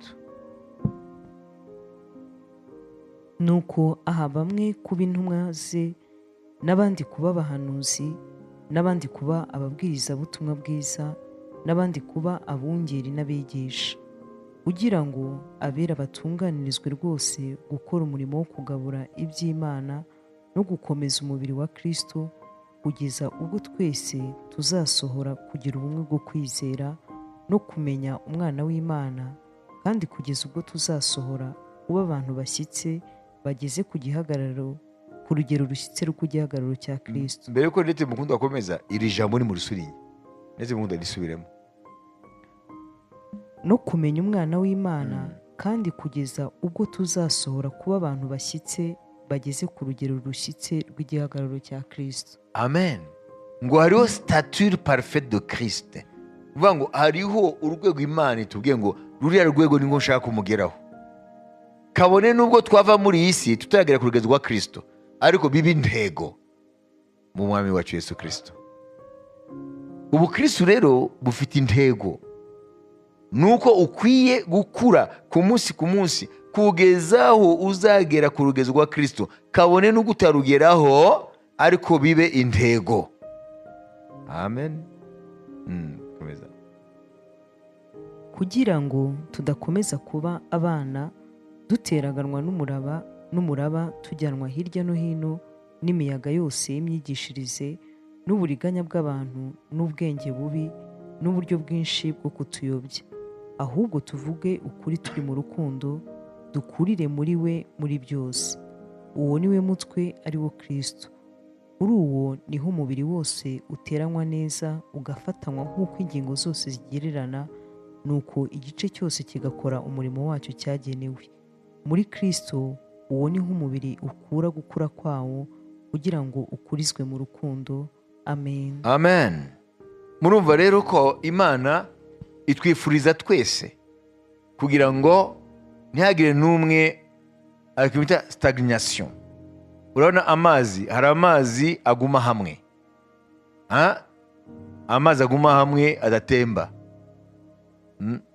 Nuko aha bamwe kuba intumwa ze, n'abandi kuba abahanuzi, n'abandi kuba ababwirizabutumwa bwiza, n'abandi kuba abungeri n'abigisha, kugira ngo abera batunganirizwe rwose gukora umurimo wo kugabura iby'Imana no gukomeza umubiri wa Kristo, kugeza ubwo twese tuzasohora kugira ubumwe bwo kwizera no kumenya umwana w'Imana, kandi kugeza ubwo tuzasohora kuba abantu bashyitse bageze ku gihagararo, ku rugero rushyitse rw'igihagararo cya Kristo. Mbere yuko ndetse mukunda akomeza iri jambo ni murusuriye ndetse mukunda risubiremo, no kumenya umwana w'Imana, kandi kugeza ubwo tuzasohora kuba abantu bashyitse bageze ku rugero rushyitse rw'igihagararo cya Kristo. Amen. Ngo hariho stature parfaite de Christ. Uvuga ngo hariho urwego Imana itubwiye ngo ruriya rwego ningo nshaka kumugeraho. Kabone nubwo twava muri iyi si tutagera ku rugero rwa Kristo, ariko biba intego mu mwami wacu Yesu Kristo. Ubu Kristo rero bufite intego, nuko ukwiye gukura ku munsi kugezaho uzagera ku rugero rwa Kristo. Kabone nubwo utarugeraho, ariko bibe intego. Amen. Komeza. Kugira ngo tudakomeza kuba abana duteraganwa n'umuraba tujyanwa hirya no hino n'imiyaga yose y'imyigishirize n'uburiganya bw'abantu n'ubwenge bubi n'uburyo bwinshi bwo kutuyobya. Ahubwo tuvuge ukuri turi mu rukundo, dukurire muri we muri byose. Uwo ni we mutwe, ari wo Kristo. Kuri uwo niho umubiri wose uteranywa neza ugafatanywa nk'uko ingingo zose zigererana, nuko igice cyose kigakora umurimo wacyo cyagenewe. Muri Kristo uwo niho umubiri ukura gukura kwawo, kugira ngo ukurizwe mu rukundo. Amen. Amen. Murumva rero ko Imana itwifuriza twese kugira ngo ntihagire n'umwe akimita stagnation. Urabona amazi, hari amazi aguma hamwe. Amazi aguma hamwe adatemba.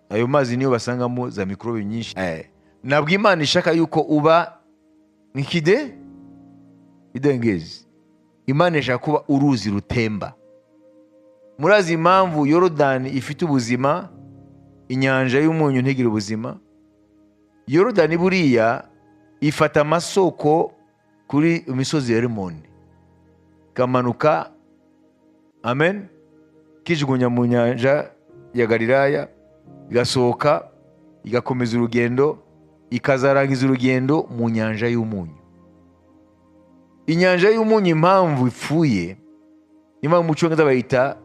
Ayo mazi niyo basangamo za mikrobe nyinshi. Nabwo Imana ishaka yuko uba idengezi. Imana ishaka kuba uruzi rutemba. Murazi impamvu Yorodani ifite ubuzima, inyanja y'umunyu ntigire ubuzima? Yorodani buriya ifata amasoko kuri imisozi ya Rimoni, kamanuka, amen, kijugunya mu nyanja ya Galilaya, igasohoka, igakomeza urugendo, ikazarangiza urugendo mu nyanja y'umunyu. Inyanja y'umunyu impamvu ipfuye, impamvu mu Cyongereza bayita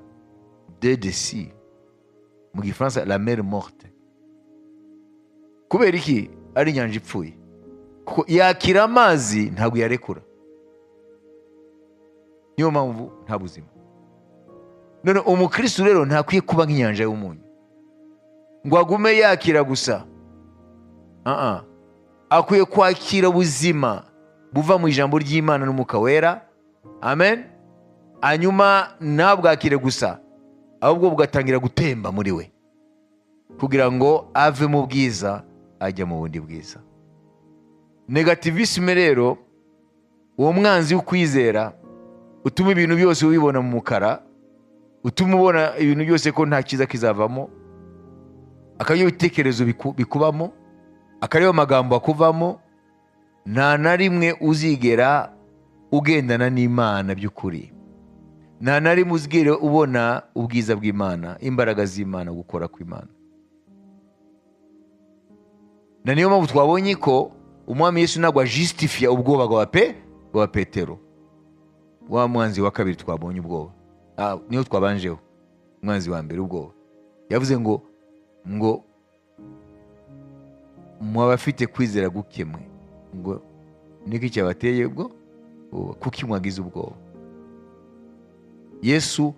Dead Sea, mu Gifaransa la mer morte. Kubera iki ari inyanja ipfuye? Kuko yakira amazi ntabwo yarekura, niyo mpamvu nta buzima. None umukristo rero ntakwiye kuba nk'inyanja y'umunyu ngo agume yakira gusa. Akwiye kwakira ubuzima buva mu ijambo ry'Imana n'Umwuka Wera. Amen. Hanyuma ntabwakire gusa, ahubwo bugatangira gutemba muri we, kugira ngo ave mu bwiza ajya mu bundi bwiza. Negativisme rero, uwo mwanzi w'ukwizera utuma ibintu byose ubibona mu mukara, utuma ubona ibintu byose ko nta cyiza kizavamo, akariyo ibitekerezo bikubamo, akariyo amagambo akuvamo, nta na rimwe uzigera ugendana n'Imana by'ukuri. nta na rimwe uzigere ubona ubwiza bw'Imana, imbaraga z'Imana, gukora kw'Imana. Na niyo mpamvu twabonye ko umwami Yesu ntabwo ajustifia ubwoba bwa Petero, wa mwanzi wa kabiri twabonye ubwoba. Niyo twabanjeho, umwanzi wa mbere ubwoba. Yavuze ngo mwabafite kwizera gukemwe, ngo niki cyabateye ubwo kuki mwagize ubwoba. Yesu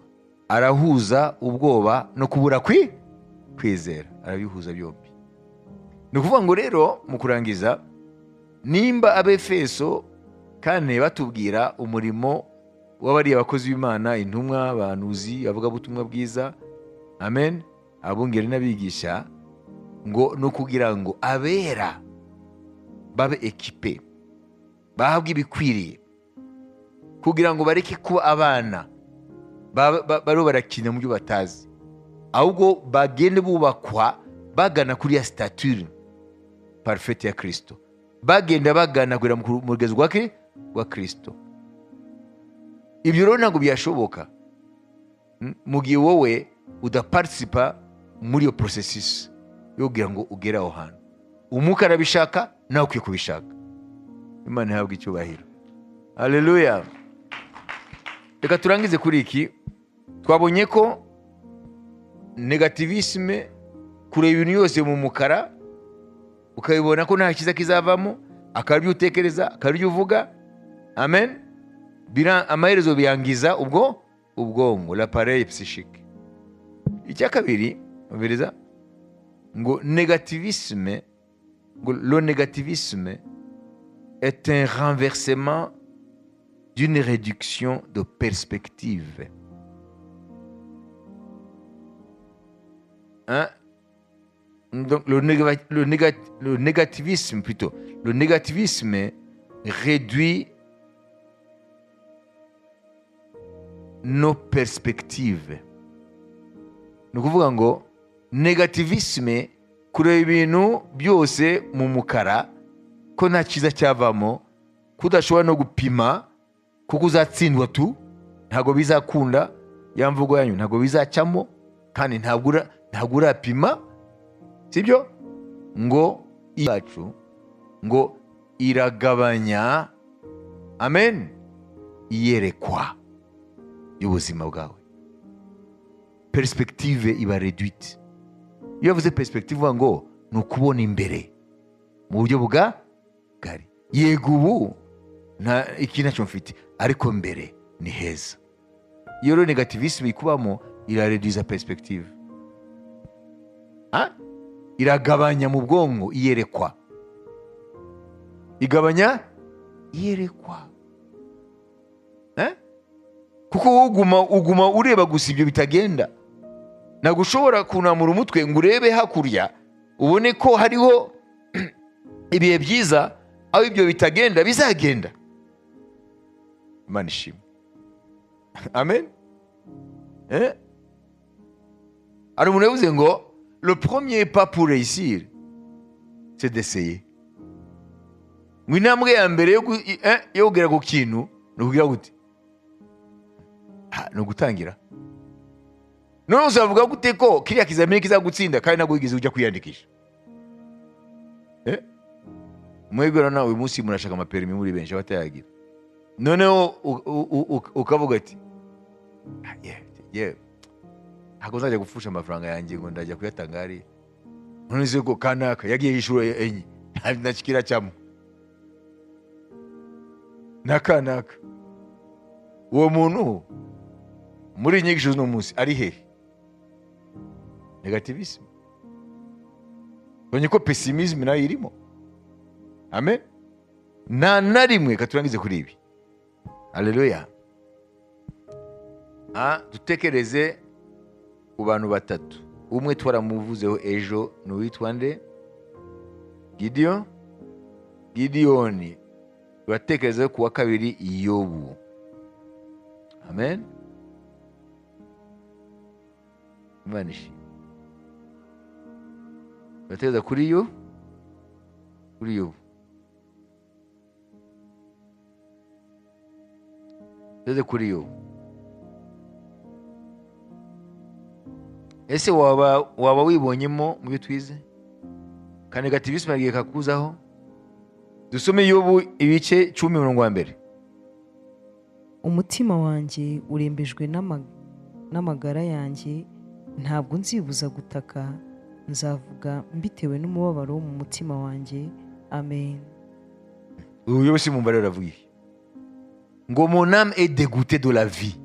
arahuza ubwoba no kubura kwizera, arabihuza byombi. Ni ukuvuga ngo rero mu kurangiza, nimba Abefeso kane batubwira umurimo w'abariya abakozi b'Imana, intumwa, abahanuzi, abavugabutumwa bwiza, amen, abungeri n'abigisha, ngo no kugira ngo abera babe ekipe, bahabwe ibikwiriye, kugira ngo bareke kuba abana bariho barakina mu byo batazi, ahubwo bagende bubakwa bagana kuri ya stature parfaite ya Kristo, bagenda bagana kugera mu rugezo rwa Kristo. Ibyo rero ntabwo byashoboka mu gihe wowe udaparticipa muri iyo processus yo kugira ngo ugere aho hantu. Umwuka arabishaka, nawe ukwiye kubishaka. Imana ihabwe icyubahiro. Haleluya. Reka turangize kuri iki. Twabonye ko negativisme, kureba ibintu yose mu mukara ukabibona ko nta cyiza kizavamo, akaba ibyo utekereza, akaba ibyo uvuga, amen, amaherezo biyangiza ubwonko, l'appareil psychique. Icya kabiri, umviriza, ngo negativisme, ngo le négativisme est un renversement d'une réduction de perspective. Hein? Donc le négativisme plutôt, le négativisme réduit nos perspectives. Ni ukuvuga ngo negativisme, kureba ibintu byose mu mukara ko nta cyiza cyavamo, kudashobora no gupima kuko uzatsindwa tu, ntabwo bizakunda, ya mvugo yanyu ntabwo bizacamo, kandi ntabwo urapima, sibyo? Ngo yacu ngo iragabanya, amen, iyerekwa y'ubuzima bwawe. Perspective iba réduite. Iyo yavuze perspective uvuga ngo ni ukubona imbere mu buryo bugari. Yego ubu iki ntacyo mfite, ariko mbere ni heza. Iyo rero negativisme ikubamo, irareduza perspective, iragabanya mu bwonko iyerekwa, igabanya iyerekwa, kuko uguma ureba gusa ibyo bitagenda. Ntabwo ushobora kunamura umutwe ngo urebe hakurya ubone ko hariho ibihe byiza, aho ibyo bitagenda bizagenda. Imana ishimwe. Amen. Hari umuntu yavuze ngo le premier pas pour réussir c'est d'essayer. Ngo intambwe ya mbere yo kugera ku kintu ni ukugira gute? Ni ugutangira. None uzavuga gute ko kiriya kizamini kizagutsinda kandi ntabwo wigeze ujya kwiyandikisha? Mwebwe nawe uyu munsi murashaka amaperimi muri benshi batayagira. Noneho ukavuga ati ntabwo nzajya gupfusha amafaranga yanjye ngo ndajya kuyatanga hariya. None se ko kanaka yagiye inshuro enye nta kikira cyamo na kanaka, uwo muntu muri inyigisho z'uno munsi ari hehe? Negativisme. Bonye ko pessimisme nayo irimo. Amen. Na rimwe katurangize kuri ibi. Haleluya. Dutekereze ku bantu batatu. Umwe twaramuvuzeho ejo, ni uwitwa nde? Gideyoni. Turatekereze ku wa kabiri, Yobu. Amen. Imana ishimwe. Turatekereza kuri Yobu. Teze kuri Yobu. ese waba wibonyemo mu byo twize? Ka negativisme yagiye kakuzaho? Dusome Yobu ibice 10:1. umutima wanjye urembejwe n'amagara yanjye, ntabwo nzibuza gutaka, nzavuga mbitewe n'umubabaro wo mu mutima wanjye. Amen. Yobu si mu mbarero avuye ngo mon âme est dégoûtée de la vie.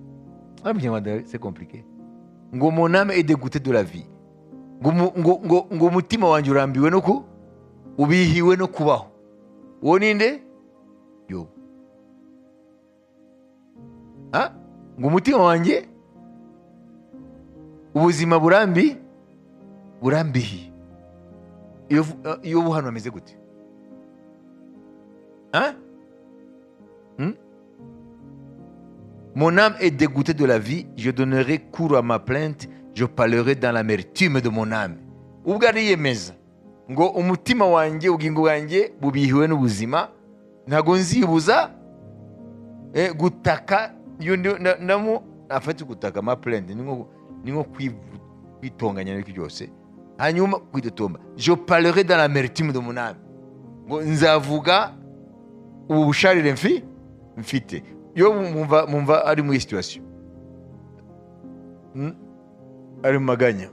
C'est compliqué. Ngo mon âme est dégoûtée de la vie. Ngo umutima wanjye urambiwe no ubihiwe no kubaho. Uwo ninde? Yobu. Ngo umutima wanjye ubuzima burambihi. Yobu hano ameze gute? Mon âme est dégoûtée de la vie, je donnerai cours à ma plainte, je parlerai dans l'amertume de mon âme. Ubwo ariyemeza ngo umutima wanjye, ubugingo bwanjye bubihiwe n'ubuzima, ntago nzibuza gutaka. Afite gutaka ma plainte ni nko kwitonganya n'ibyo byose, hanyuma kwitotomba. Je parlerai dans l'amertume de mon âme, ngo nzavuga ubu busharire mfite. Yo mumva ari muri situation, ari maganya.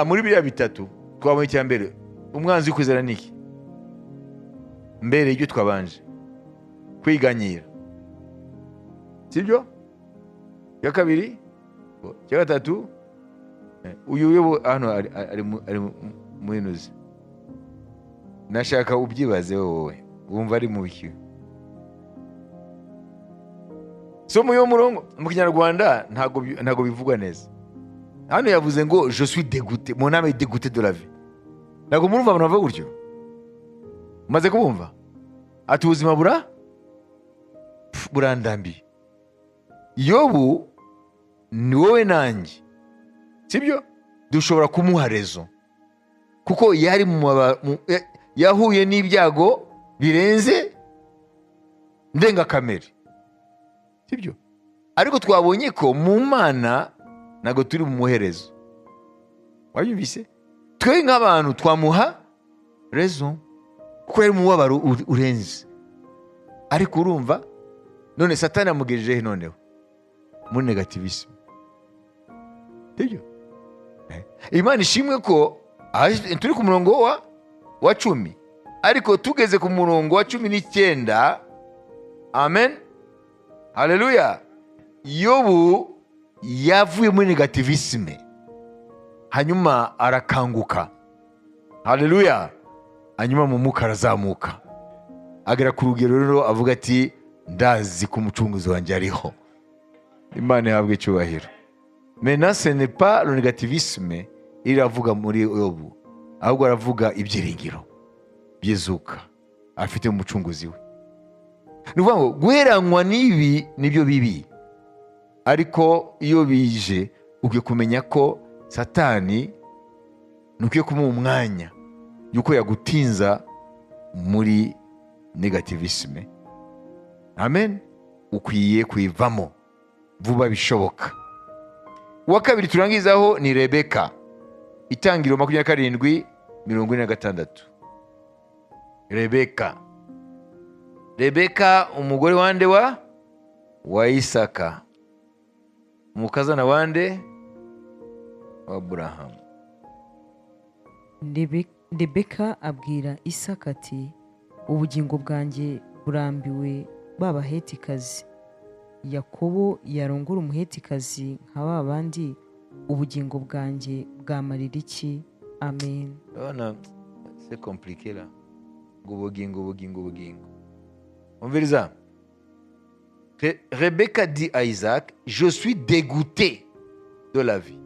Muri biriya bitatu twabonye icya mbere, umwanzi w'ukwizera niki? Mbere y'ibyo twabanje kwiganyira, sibyo? Ya kabiri, ya gatatu, uyu Yobu hano ari muri nuzi. Nashaka ubyibaze wowe, wumva ari mu biki? So mu yo murongo mu Kinyarwanda ntago bivugwa neza. Hano yavuze ngo je suis dégoûté, mon âme est dégoûtée de la vie. Ntago murumva abantu bavuga gutyo? Maze kubumva? Ati ubuzima burandambi. Yobu ni wowe nanjye, sibyo? Dushobora kumuha rezo kuko yari yahuye n'ibyago birenze ndengakamere, sibyo? Ariko twabonye ko mu Mana ntago turi mu muherezo. Wabyumvise? Twe nk'abantu twamuha rezo kuko yari mu mubabaro urenze. Ariko urumva none Satani amugejeje noneho muri negativisme, sibyo? Imana ishimwe ko turi ku murongo wa 10, ariko tugeze ku murongo wa 19. Amen, haleluya. Yobu yavuye muri negativisme, hanyuma arakanguka, haleluya. Hanyuma mu mwuka arazamuka, agera ku rugero rero avuga ati ndazi ko umucunguzi wanjye ariho. Imana yahabwe icyubahiro. Maintenant ce n'est pas le négativisme iravuga muri Yobu, ahubwo aravuga ibyiringiro byezuka afite mu mucunguzi we. Nuvuga ngo guheranywa n'ibi nibyo bibi, ariko iyo bije ukwiye kumenya ko Satani nukwiye kumuha umwanya yuko yagutinza muri negativisme. Amen. Ukwiye kwivamo vuba bishoboka. Uwa kabiri turangizaho ni Rebeka, Itangiriro 27:46. Rebeka umugore wande wa Isaka, umukazana wande wa Aburahamu. Rebeka abwira Isaka ati ubugingo bwanjye burambiwe b'abahetikazi. Yakobo yarongora umuhetikazi nka ba bandi, ubugingo bwanjye bwamarira iki? Amen. C'est compliqué là. Ubugingo. Umviriza. Rebeka dit à Isaac, je suis dégoûté de la vie.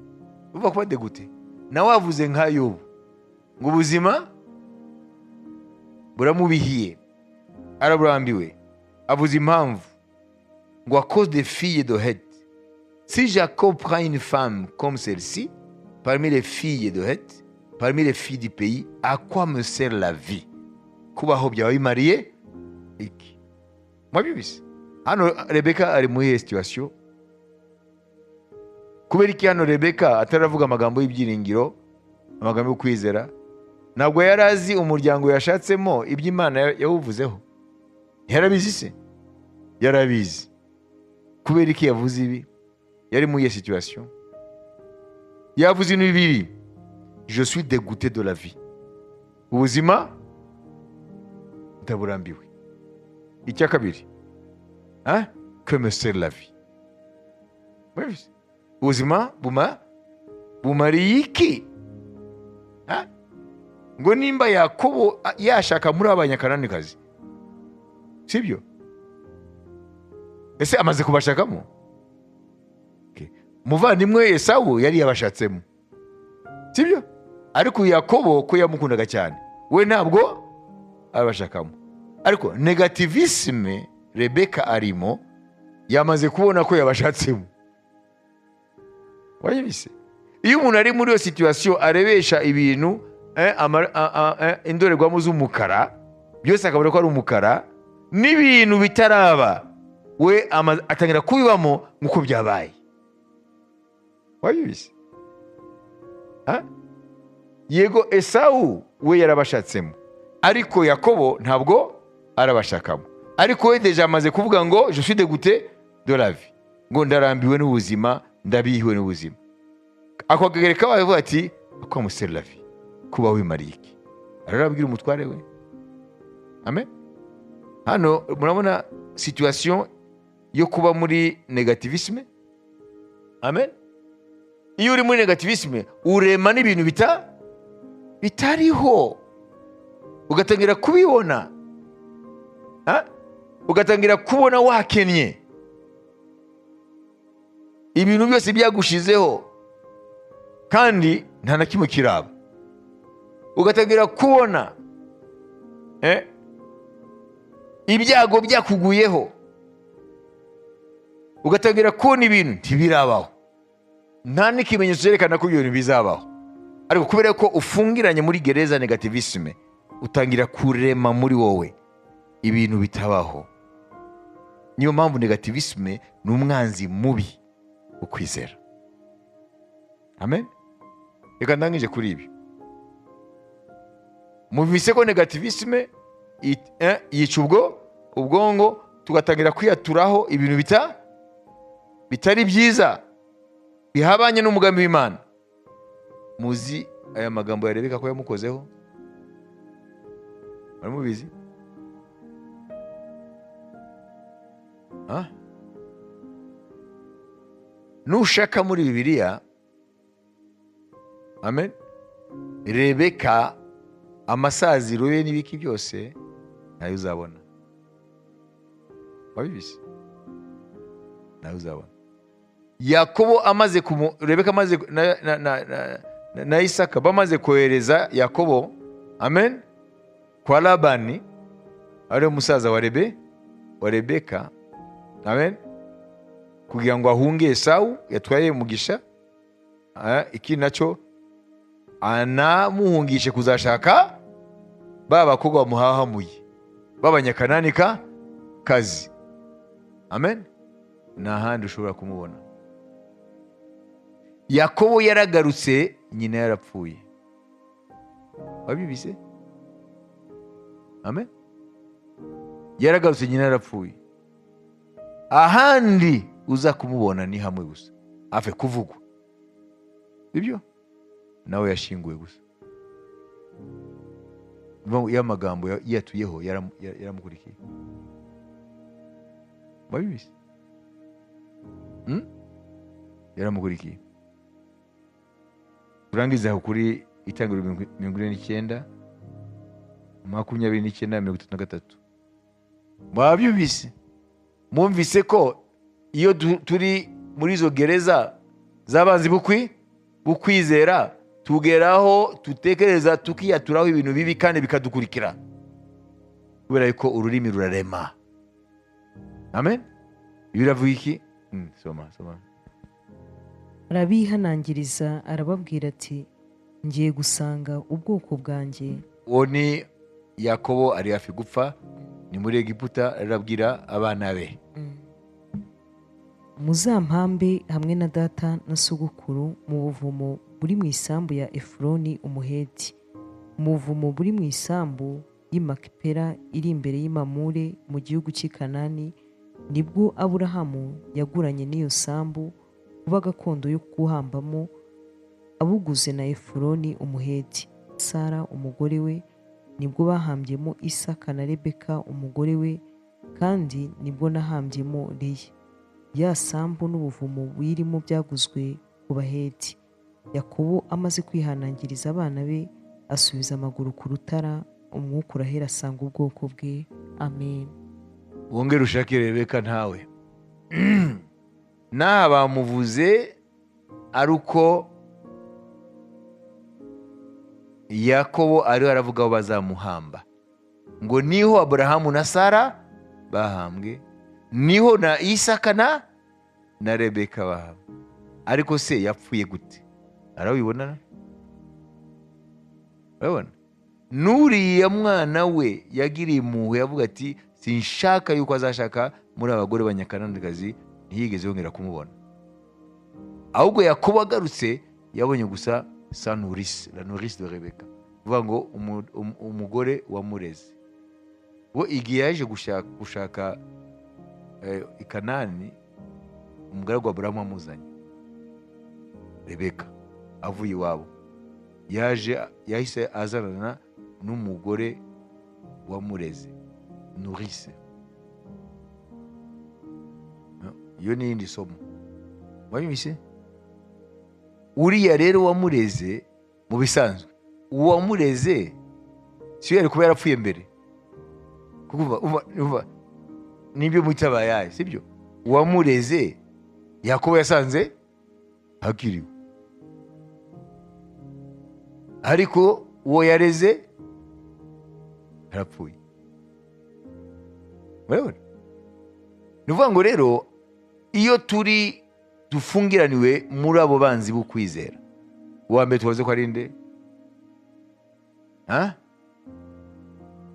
Uva kuba dégoûté. Nawe avuze nka Yobu ngo ubuzima buramubihiye, araburambiwe. Avuze impamvu ngo à cause des filles de Heth. Si Jacob prend une femme comme celle-ci, parmi les filles de Heth, parmi les filles du pays, à quoi me sert la vie? Kubaho byawe bimariye iki? Mwabibise? Hano Rebeka ari muri situation kubera iki hano Rebeka ataravuga amagambo y'ibyiringiro, amagambo yo kwizera? Ntabwo yari azi umuryango yashatsemo iby'Imana yawuvuzeho? Yarabizi se? Yarabizi. Kubera iki yavuze ibi? Yari muri iyo situation. Yavuze ibintu bibiri: je suis dégoûté de la vie, ubuzima ndaburambiwe. Icya kabiri, que me sert la vie? Ubuzima bumariye iki? Ngo nimba Yakobo yashaka muri abanyakananikazi, sibyo? Ese amaze kubashakamo? Muvandimwe Esawu yari yabashatsemo, sibyo? Ariko Yakobo ko yamukundaga cyane, we ntabwo abashakamo. Ariko negativisme Rebeka arimo yamaze kubona ko yabashatsemo. Wayibise? Iyo umuntu ari muri iyo situation arebesha ibintu indorerwamo z'umukara, byose akabona ko ari umukara, n'ibintu bitaraba we atangira kubibamo nk'uko byabaye. Wayibise? Yego Esawu we yarabashatsemo, ariko Yakobo ntabwo arabashakamo. Ariko we deja amaze kuvuga ngo je suis dégoûté de la vie, ngo ndarambiwe n'ubuzima, ndabihiwe n'ubuzima. Ako kagereka bavuga ati quoi me sert la vie? Kuba wimariye iki? Arabwira umutware we. Amen. Hano murabona situation yo kuba muri negativisme. Amen. Iyo uri muri negativisme urema n'ibintu bitariho, ugatangira kubibona, ugatangira kubona wakennye, ibintu byose byagushizeho kandi nta na kimwe kiraba. Ugatangira kubona ibyago byakuguyeho, ugatangira kubona ibintu ntibirabaho, nta n'ikimenyetso cyerekana ko ibyo bintu bizabaho. Ariko kubera ko ufungiranye muri gereza negativisme, utangira kurema muri wowe ibintu bitabaho. Niyo mpamvu negativisme ni umwanzi mubi ukwizera. Amen. Reka ndangije kuri ibi. Muvise ko negativisme yica ubwongo, tugatangira kwiyaturaho ibintu bitari byiza, bihabanye n'umugambi w'Imana. Muzi aya magambo ya Rebeka ko yamukozeho? Baramubizi? Nushaka muri Bibiliya, amen, Rebeka amasaziro ye n'ibiki byose nayo uzabona. Wabibizi? Nayo uzabona. Yakobo amaze Rebeka amaze na Isaka bamaze kohereza Yakobo, amen, kwa Labani, ari umusaza wa Rebeka, amen, kugira ngo ahunge Esawu yatwaye umugisha, iki nacyo anamuhungishe kuzashaka bakobwa bamuhahamuye b'abanyakananikazi kazi. Amen. Nta handi ushobora kumubona. Yakobo yaragarutse, nyina yarapfuye. Wabibise? Amen. Yaragarutse, nyina yarapfuye. Ahandi uza kumubona ni hamwe gusa, afe kuvugwa. Ibyo nawe yashinguwe gusa. Ya magambo yatuyeho yaramukurikiye. Wabibise? Yaramukurikiye. Turangiza kuri Itangiriro 29, 29-33. Mwabyumvise? Mwumvise ko iyo turi muri izo gereza z'abanzi bukwizera, tugeraho tutekereza tukiyaturaho ibintu bibi kandi bikadukurikira, kubera ko ururimi rurarema. Amen. Biravuga iki? Soma. Arabihanangiriza arababwira ati, ngiye gusanga ubwoko bwanjye. Uwo ni Yakobo ari hafi gupfa, ni muri Egiputa, arabwira abana be. muzampambe hamwe na data na sogokuru mu buvumo buri mu isambu ya Efuroni umuheti, mu buvumo buri mu isambu y'i Makipela iri imbere y'i Mamure mu gihugu cy'i Kanani. Nibwo Aburahamu yaguranye n'iyo sambu kuba gakondo yo kuhambamo, abuguze na Efuroni umuheti. Sara umugore we nibwo bahambyemo Isaka na Rebeka umugore we, kandi nibwo nahambyemo Leya. Ya sambu n'ubuvumo buyirimo byaguzwe ku Baheti. Yakobo amaze kwihanangiriza abana be, asubiza amaguru ku rutara, umwuka urahera asanga ubwoko bwe. Amen. wongere ushake Rebeka ntawe. N'aha bamuvuze ari uko Yakobo ariho aravuga aho bazamuhamba, ngo niho Aburahamu na Sara bahambwe, niho na Isaka na Rebeka bahambwe. Ariko se yapfuye gute? Arabibona? Urabona? N'uriya mwana we yagiriye impuhwe, yavuga ati sinshaka yuko azashaka muri abagore b'Abanyakananikazi, ntiyigeze yongera kumubona. Ahubwo Yakobo agarutse yabonye gusa sa nourrice, la nourrice de Rebeka, uvuga ngo umugore wamureze. We igihe yaje gushaka i Kanani, umugaragu wa Aburahamu amuzanye Rebeka avuye iwabo, yahise azanana n'umugore wamureze, nourrice. Iyo ni indi somo. Wabimise? Uriya rero wamureze mu bisanzwe, uwamureze si yari kuba yarapfuye mbere, kuko nibyo mwita abayaye, sibyo? Uwamureze Yakobo yasanze hakiriwe, ariko uwo yareze arapfuye. Urabona? Ni ukuvuga ngo rero iyo dufungiraniwe muri abo banzi b'ukwizera, uwa mbere tubaze ko ari nde?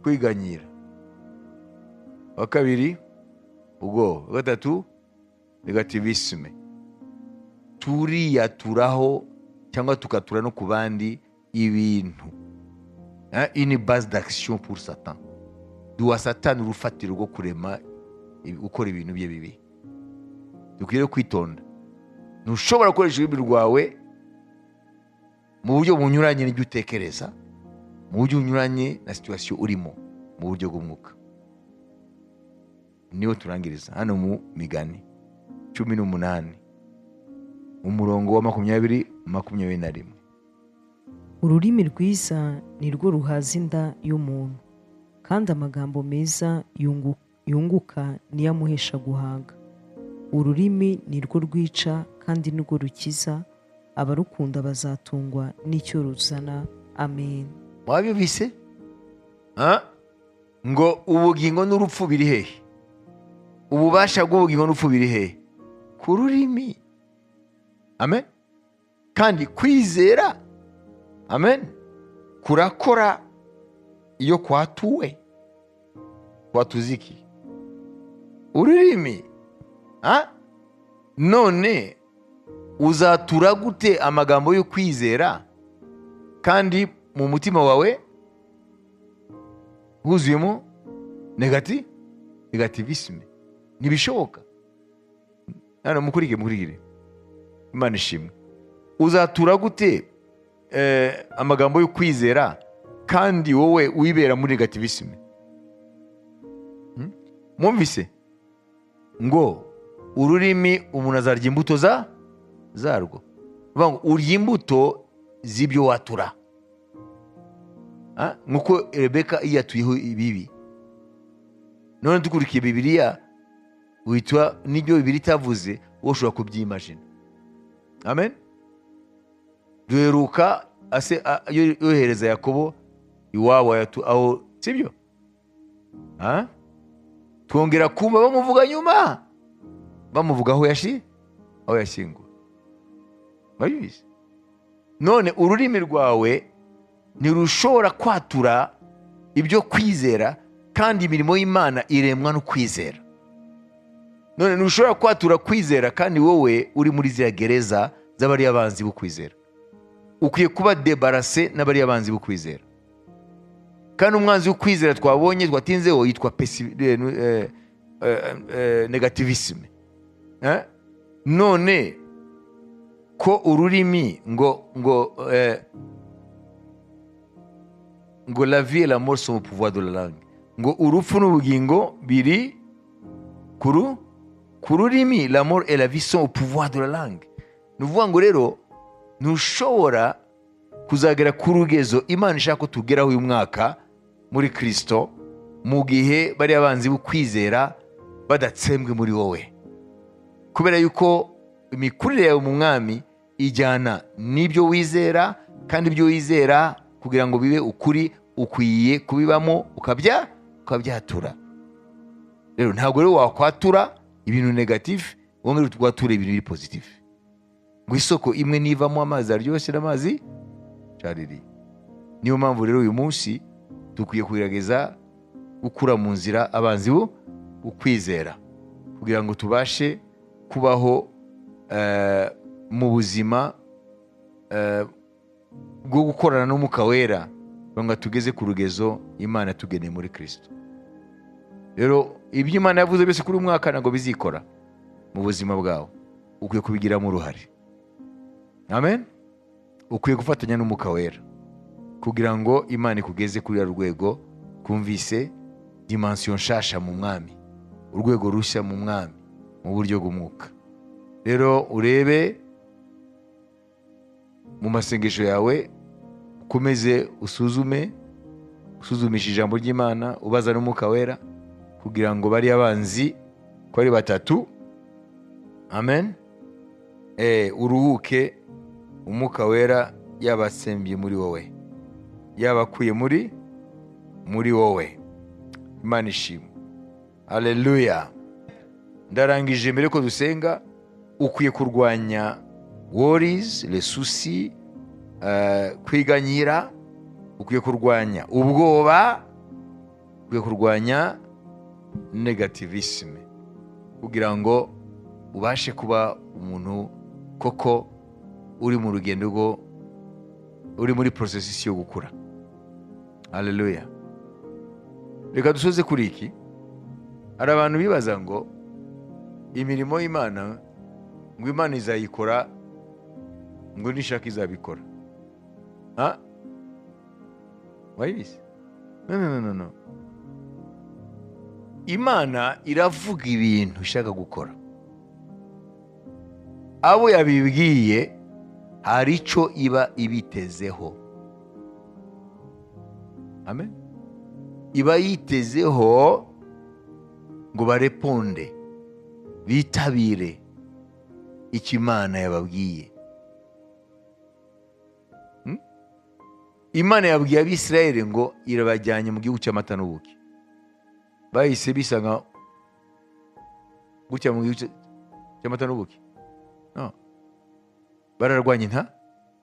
Kwiganyira. Wa kabiri ubwoba. Wa gatatu negativisme. Turiyaturaho cyangwa tukatura no ku bandi ibintu. Une base d'action pour Satan. Duha Satan urufatiro rwo kurema gukora ibintu bye bibi. Dukwiriye kwitonda. Ntushobora gukoresha ururimi rwawe mu buryo bunyuranye n'ibyo utekereza, mu buryo bunyuranye na situation urimo, mu buryo bw'umwuka. Niho turangiriza hano mu Migani 18 umurongo wa 20-21. Ururimi rwiza ni rwo ruhaza inda y'umuntu, kandi amagambo meza yunguka niyo amuhesha guhaga. Ururimi ni rwo rwica kandi ni rwo rukiza, abarukunda bazatungwa n'icyo ruzana. Amen. Mwabibise? Ngo ubugingo n'urupfu biri hehe? Ububasha bw'ubugingo n'urupfu biri hehe? Ku rurimi. Amen. Kandi kwizera, amen, kurakora iyo kwatuwe. Kwatuziki ururimi. None uzatura gute amagambo yo kwizera kandi mu mutima wawe huzuyemo negativisme? Ntibishoboka. Hano mukurikire Imana ishimwe. Uzatura gute amagambo yo kwizera kandi wowe wibera muri negativisme? Mwumvise ngo ururimi umuntu azarya imbuto zarwo. Urya imbuto z'ibyo watura. Nkuko Rebeka yatuyeho ibibi. None dukurikiye Bibiliya, witwa n'ibyo Bibiliya itavuze, wowe ushobora kubyimagina. Amen. Duheruka yohereza Yakobo iwabo aho, sibyo? Twongera kumva bamuvuga nyuma, bamuvuga aho yashyinguwe. Babizi? None ururimi rwawe ntirushobora kwatura ibyo kwizera, kandi imirimo y'Imana iremwa no kwizera. none ntushobora kwatura kwizera kandi wowe uri muri ziriya gereza z'abariya banzi b'ukwizera. Ukwiye kuba debarase n'abariya banzi b'ukwizera. Kandi umwanzi w'ukwizera twabonye twatinzeho yitwa negativisme. None ko ururimi ngo la vie et la mort sont au pouvoir de la langue, ngo urupfu n'ubugingo biri ku rurimi, la mort et la vie sont au pouvoir de la langue. Nuvuga ngo rero ntushobora kuzagera ku rugezo Imana ishaka ko tugeraho uyu mwaka muri Kristo mu gihe bari abanzi b'ukwizera badatsembwe muri wowe, kubera yuko imikurire yawe mu mwami ijyana n'ibyo wizera, kandi ibyo wizera kugira ngo bibe ukuri ukwiye kubibamo ukabyatura. Rero ntabwo rero wakwatura ibintu negatif wongere twature ibintu biri positif, ngo isoko imwe nivamo amazi aryoshye n'amazi cariri. Niyo mpamvu rero uyu munsi dukwiye kugerageza gukura mu nzira abanzi ukwizera, kugira ngo tubashe kubaho mu buzima bwo gukorana n'Umwuka Wera, ngo tugeze ku rugezo Imana yatugeneye muri Kristo. Rero ibyo Imana yavuze byose kuri umwaka ntabwo bizikora mu buzima bwawe, ukwiye kubigiramo uruhare. Amen. Ukwiye gufatanya n'Umwuka Wera kugira ngo Imana ikugeze kuri ya rwego kumvise dimension nshasha mu mwami, urwego rushya mu mwami mu buryo bw'umwuka. Rero urebe mu masengesho yawe, ukomeze usuzumishe ijambo ry'Imana, ubaza n'Umwuka Wera kugira ngo bari abanzi ko ari batatu. Amen. Uruhuke, Umwuka Wera yabatsembye muri wowe, yabakuye muri wowe. Imana ishimwe. Haleluya. Ndarangije mbere ko dusenga. Ukwiye kurwanya worries, les soucis, kwiganyira. Ukwiye kurwanya ubwoba, ukwiye kurwanya negativisme, kugira ngo ubashe kuba umuntu koko uri mu rugendo rwo, uri muri processus yo gukura. Haleluya. Reka dusoze kuri iki. Hari abantu bibaza ngo imirimo y'Imana ngo Imana izayikora, ngo nishaka izabikora. Wayibise? No. Imana iravuga ibintu ishaka gukora. Abo yabibwiye hari ico iba ibitezeho. Amen. Iba yitezeho ngo bareponde, bitabire icyo Imana yababwiye. Imana yabwiye Abisirayeli ngo irabajyanye mu gihugu cy'amata n'ubuki. Bahise bisanga gutya mu gihugu cy'amata n'ubuki? No. Bararwanya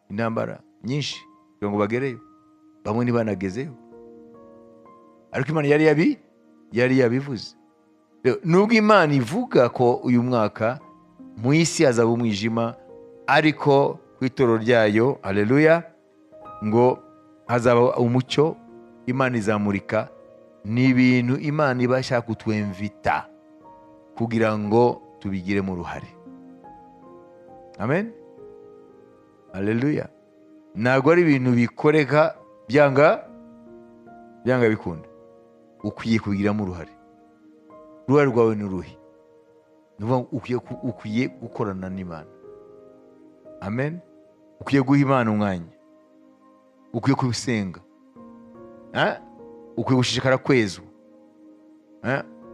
intambara nyinshi kugira ngo bagereyo. Bamwe ntibanagezeyo. Ariko Imana yari yabivuze. Nubwo Imana ivuga ko uyu mwaka mu isi hazaba umwijima, ariko ku itorero ryayo, haleluya, ngo hazaba umucyo. Imana izamurika. Ni ibintu Imana ibasha kutwemvita kugira ngo tubigiremo uruhare. Amen. Haleluya. Ntabwo ari ibintu bikoreka byanga bikunda. Ukwiye kubigiramo uruhare. Uruhare rwawe ni uruhe? Ukwiye gukorana n'Imana. Amen. Ukwiye guha Imana umwanya. Ukwiye kubisenga. Ukwiye gushishikara kwezwa.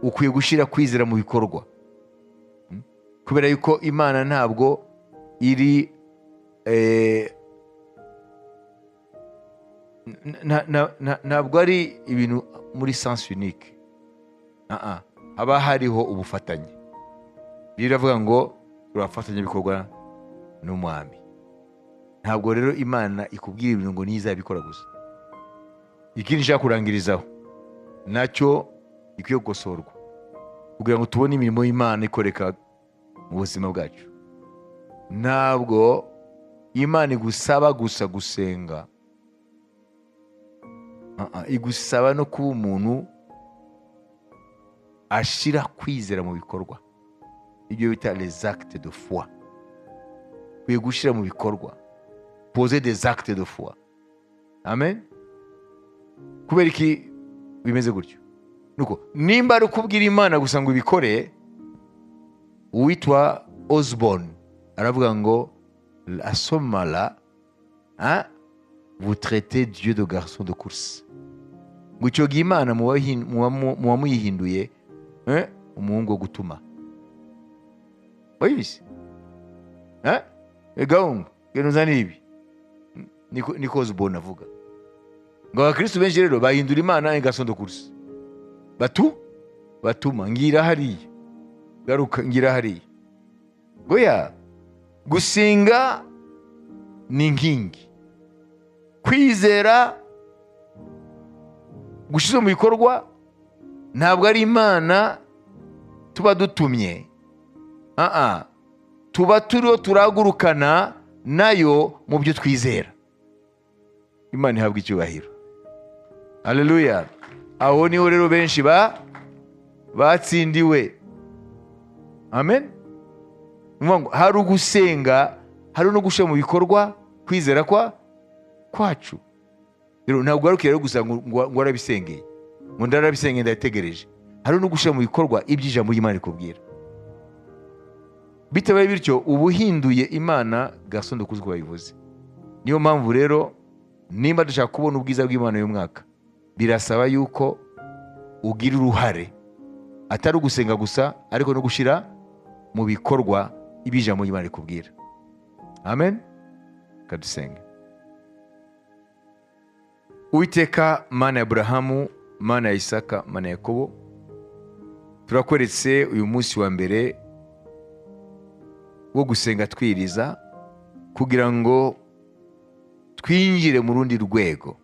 Ukwiye gushyira kwizera mu bikorwa. Kubera yuko Imana ntabwo iri ntabwo ari ibintu muri sens unique. Haba hariho ubufatanye. Biravuga ngo turafatanya bikorwa n'umwami. Ntabwo rero Imana ikubwira ibintu ngo nizabikora gusa. Ikindi nshaka kurangirizaho nacyo ikwiye gukosorwa. kugira ngo tubone imirimo y'Imana ikoreka mu buzima bwacu. Ntabwo Imana igusaba gusa gusenga, igusaba no kuba umuntu ashira kwizera mu bikorwa. Ibyo bita les actes de foi. Ukwiye gushyira mu bikorwa, poser des actes de foi. Amen. Kubera iki bimeze gutyo? Nuko nimba ari ukubwira Imana gusa ngo ibikore, uwitwa Osborne aravuga ngo à ce moment-là, vous traitez Dieu de garçon de course. Ngo icyo gihe Imana muba muyihinduye umuhungu wo gutuma. Wayibise? Gahungu, genda uzane ibi. Niko Osborne avuga. Ngo abakristo benshi rero bahindura Imana garçon de course. Batuma ngira hariya, garuka ngira hariya. Goya, gusenga ni inkingi, kwizera gushize mu bikorwa ntabwo ari Imana tuba dutumye. Tuba turiho turagurukana nayo mu byo twizera. Imana ihabwa icyubahiro. Haleluya. Aho niho rero benshi batsindiwe. Amen. Hari ugusenga, hari no gushyira mu bikorwa kwizera kwacu. Rero ntabwo garukiye rero gusa ngo arabisengeye, ngo ndarabisengeye ndategereje. Hari no gushyira mu bikorwa iby'ijambo ry'Imana ikubwira. Bitabaye bityo ubuhinduye Imana garçon de course ko bayivuze. Niyo mpamvu rero nimba dushaka kubona ubwiza bw'Imana uyu mwaka, birasaba yuko ugira uruhare, atari ugusenga gusa ariko no gushyira mu bikorwa iby'ijambo ry'Imana ikubwira. Amen. Kadusenge. Uwiteka Mana ya Aburahamu, Mana ya Isaka, Mana ya Yakobo, turakweretse uyu munsi wa mbere wo gusenga twiriza kugira ngo twinjire mu rundi rwego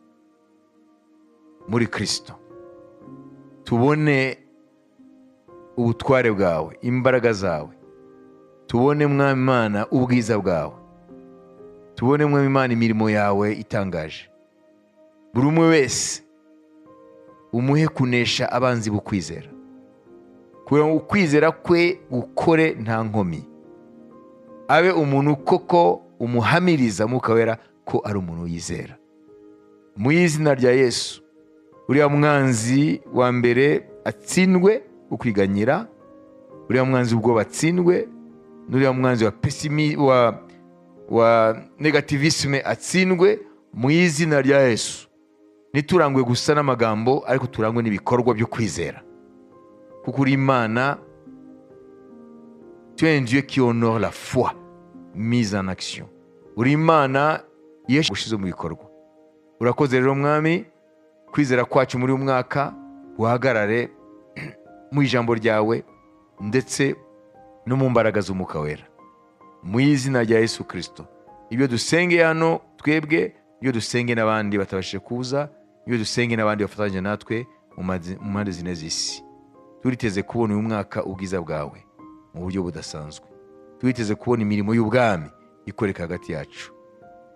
muri Kristo, tubone ubutware bwawe, imbaraga zawe, tubone Mwami Imana ubwiza bwawe, tubone Mwami Imana imirimo yawe itangaje. Buri umwe wese umuhe kunesha abanzi bukwizera, kugira ngo ukwizera kwe gukore nta nkomi, abe umuntu koko umuhamiriza Mwuka Wera ko ari umuntu yizera. Mu izina rya Yesu, uriya mwanzi wa mbere atsindwe ukwiganyira, uriya mwanzi ubwo batsindwe, n'uriya mwanzi wa negativisme atsindwe mu izina rya Yesu. Niturangwe gusa n'amagambo ariko turangwe n'ibikorwa byo kwizera, kuko uri Imana, tu es un Dieu qui honore la foi mise en action. Uri Imana yeshize mu bikorwa. Urakoze rero Mwami, kwizera kwacu muri uyu mwaka guhagarare mu ijambo ryawe ndetse no mu mbaraga z'Umwuka Wera, mu izina rya Yesu Kristo. Ibyo dusenge hano twebwe, ibyo dusenge n'abandi batabashije kuza, ibyo dusenge n'abandi bafatanya natwe mu mpande zine z'isi, turiteze kubona uyu mwaka ubwiza bwawe mu buryo budasanzwe. Turiteze kubona imirimo y'ubwami ikoreka hagati yacu,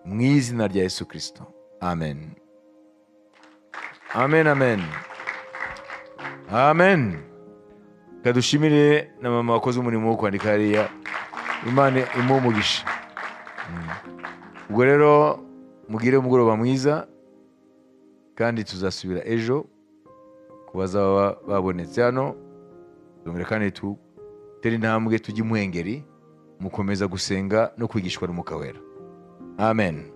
mu izina rya Yesu Kristo. Amen. Amen, amen. Amen. Kadushimire na mama wakoze umurimo wo kwandika hariya, Imana imumugisha. Ubwo rero mugire umugoroba mwiza, kandi tuzasubira ejo kubazaba babonetse hano. Dongera kandi tutere intambwe tujye Imuhengeri mukomeza gusenga no kwigishwa n'Umwuka Wera. Amen.